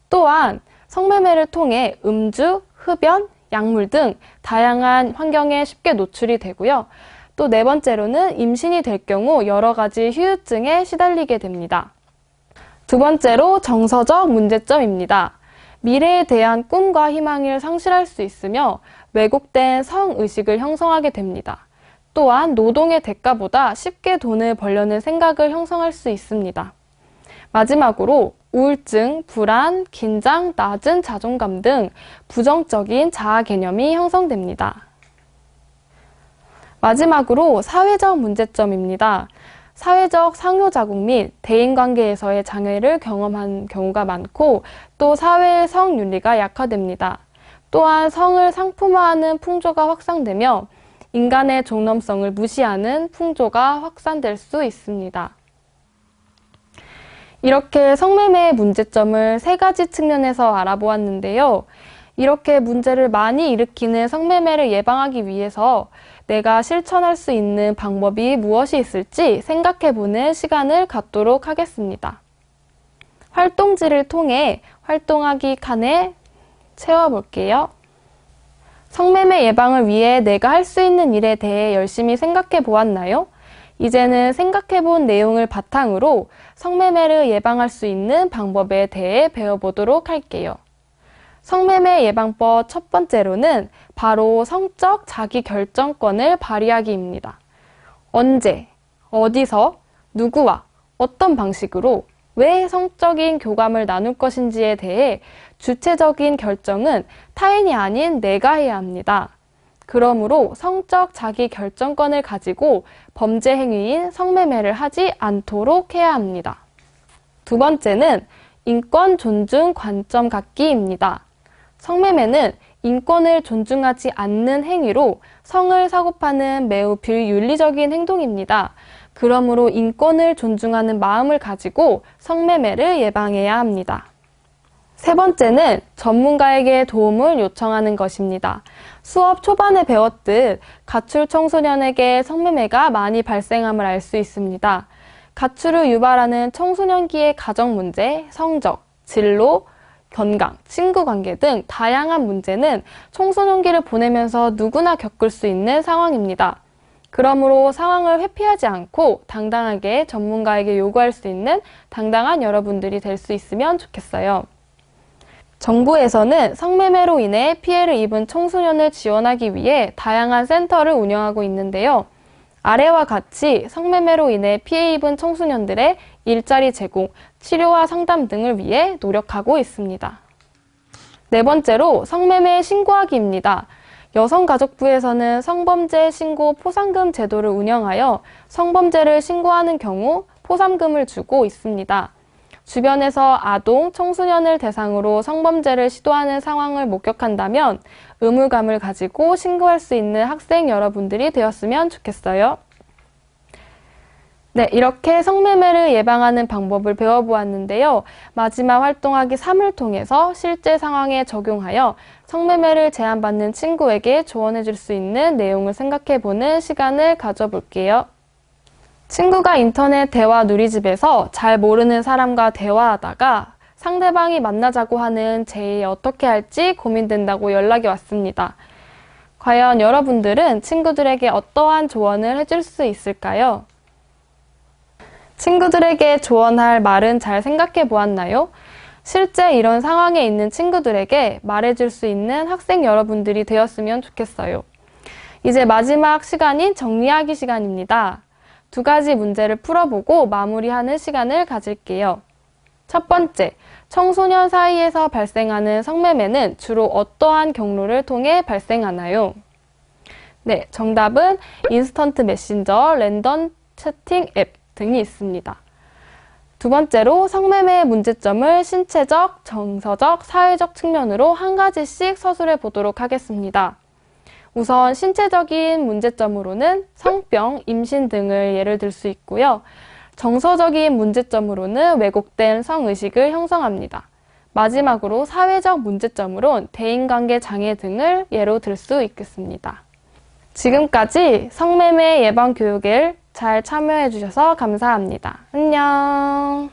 또한 성매매를 통해 음주, 흡연, 약물 등 다양한 환경에 쉽게 노출이 되고요. 또 네 번째로는 임신이 될 경우 여러 가지 후유증에 시달리게 됩니다. 두 번째로 정서적 문제점입니다. 미래에 대한 꿈과 희망을 상실할 수 있으며 왜곡된 성의식을 형성하게 됩니다. 또한 노동의 대가보다 쉽게 돈을 벌려는 생각을 형성할 수 있습니다. 마지막으로 우울증, 불안, 긴장, 낮은 자존감 등 부정적인 자아 개념이 형성됩니다. 마지막으로 사회적 문제점입니다. 사회적 상호작용 및 대인관계에서의 장애를 경험한 경우가 많고 또 사회의 성윤리가 약화됩니다. 또한 성을 상품화하는 풍조가 확산되며 인간의 존엄성을 무시하는 풍조가 확산될 수 있습니다. 이렇게 성매매의 문제점을 세 가지 측면에서 알아보았는데요. 이렇게 문제를 많이 일으키는 성매매를 예방하기 위해서 내가 실천할 수 있는 방법이 무엇이 있을지 생각해보는 시간을 갖도록 하겠습니다. 활동지를 통해 활동하기 칸에 채워볼게요. 성매매 예방을 위해 내가 할 수 있는 일에 대해 열심히 생각해 보았나요? 이제는 생각해 본 내용을 바탕으로 성매매를 예방할 수 있는 방법에 대해 배워보도록 할게요. 성매매 예방법 첫 번째로는 바로 성적 자기결정권을 발휘하기입니다. 언제, 어디서, 누구와, 어떤 방식으로, 왜 성적인 교감을 나눌 것인지에 대해 주체적인 결정은 타인이 아닌 내가 해야 합니다. 그러므로 성적 자기결정권을 가지고 범죄 행위인 성매매를 하지 않도록 해야 합니다. 두 번째는 인권 존중 관점 갖기입니다. 성매매는 인권을 존중하지 않는 행위로 성을 사고파는 매우 비윤리적인 행동입니다. 그러므로 인권을 존중하는 마음을 가지고 성매매를 예방해야 합니다. 세 번째는 전문가에게 도움을 요청하는 것입니다. 수업 초반에 배웠듯 가출 청소년에게 성매매가 많이 발생함을 알 수 있습니다. 가출을 유발하는 청소년기의 가정 문제, 성적, 진로, 건강, 친구 관계 등 다양한 문제는 청소년기를 보내면서 누구나 겪을 수 있는 상황입니다. 그러므로 상황을 회피하지 않고 당당하게 전문가에게 요구할 수 있는 당당한 여러분들이 될 수 있으면 좋겠어요. 정부에서는 성매매로 인해 피해를 입은 청소년을 지원하기 위해 다양한 센터를 운영하고 있는데요. 아래와 같이 성매매로 인해 피해 입은 청소년들의 일자리 제공, 치료와 상담 등을 위해 노력하고 있습니다. 네 번째로 성매매 신고하기입니다. 여성가족부에서는 성범죄 신고 포상금 제도를 운영하여 성범죄를 신고하는 경우 포상금을 주고 있습니다. 주변에서 아동, 청소년을 대상으로 성범죄를 시도하는 상황을 목격한다면 의무감을 가지고 신고할 수 있는 학생 여러분들이 되었으면 좋겠어요. 네, 이렇게 성매매를 예방하는 방법을 배워보았는데요. 마지막 활동하기 3을 통해서 실제 상황에 적용하여 성매매를 제한받는 친구에게 조언해 줄 수 있는 내용을 생각해보는 시간을 가져볼게요. 친구가 인터넷 대화 누리집에서 잘 모르는 사람과 대화하다가 상대방이 만나자고 하는 제의에 어떻게 할지 고민된다고 연락이 왔습니다. 과연 여러분들은 친구들에게 어떠한 조언을 해줄 수 있을까요? 친구들에게 조언할 말은 잘 생각해 보았나요? 실제 이런 상황에 있는 친구들에게 말해줄 수 있는 학생 여러분들이 되었으면 좋겠어요. 이제 마지막 시간인 정리하기 시간입니다. 두 가지 문제를 풀어보고 마무리하는 시간을 가질게요. 첫 번째, 청소년 사이에서 발생하는 성매매는 주로 어떠한 경로를 통해 발생하나요? 네, 정답은 인스턴트 메신저, 랜덤 채팅 앱 등이 있습니다. 두 번째로 성매매의 문제점을 신체적, 정서적, 사회적 측면으로 한 가지씩 서술해 보도록 하겠습니다. 우선 신체적인 문제점으로는 성병, 임신 등을 예를 들 수 있고요. 정서적인 문제점으로는 왜곡된 성의식을 형성합니다. 마지막으로 사회적 문제점으론 대인관계 장애 등을 예로 들 수 있겠습니다. 지금까지 성매매 예방 교육을 잘 참여해 주셔서 감사합니다. 안녕.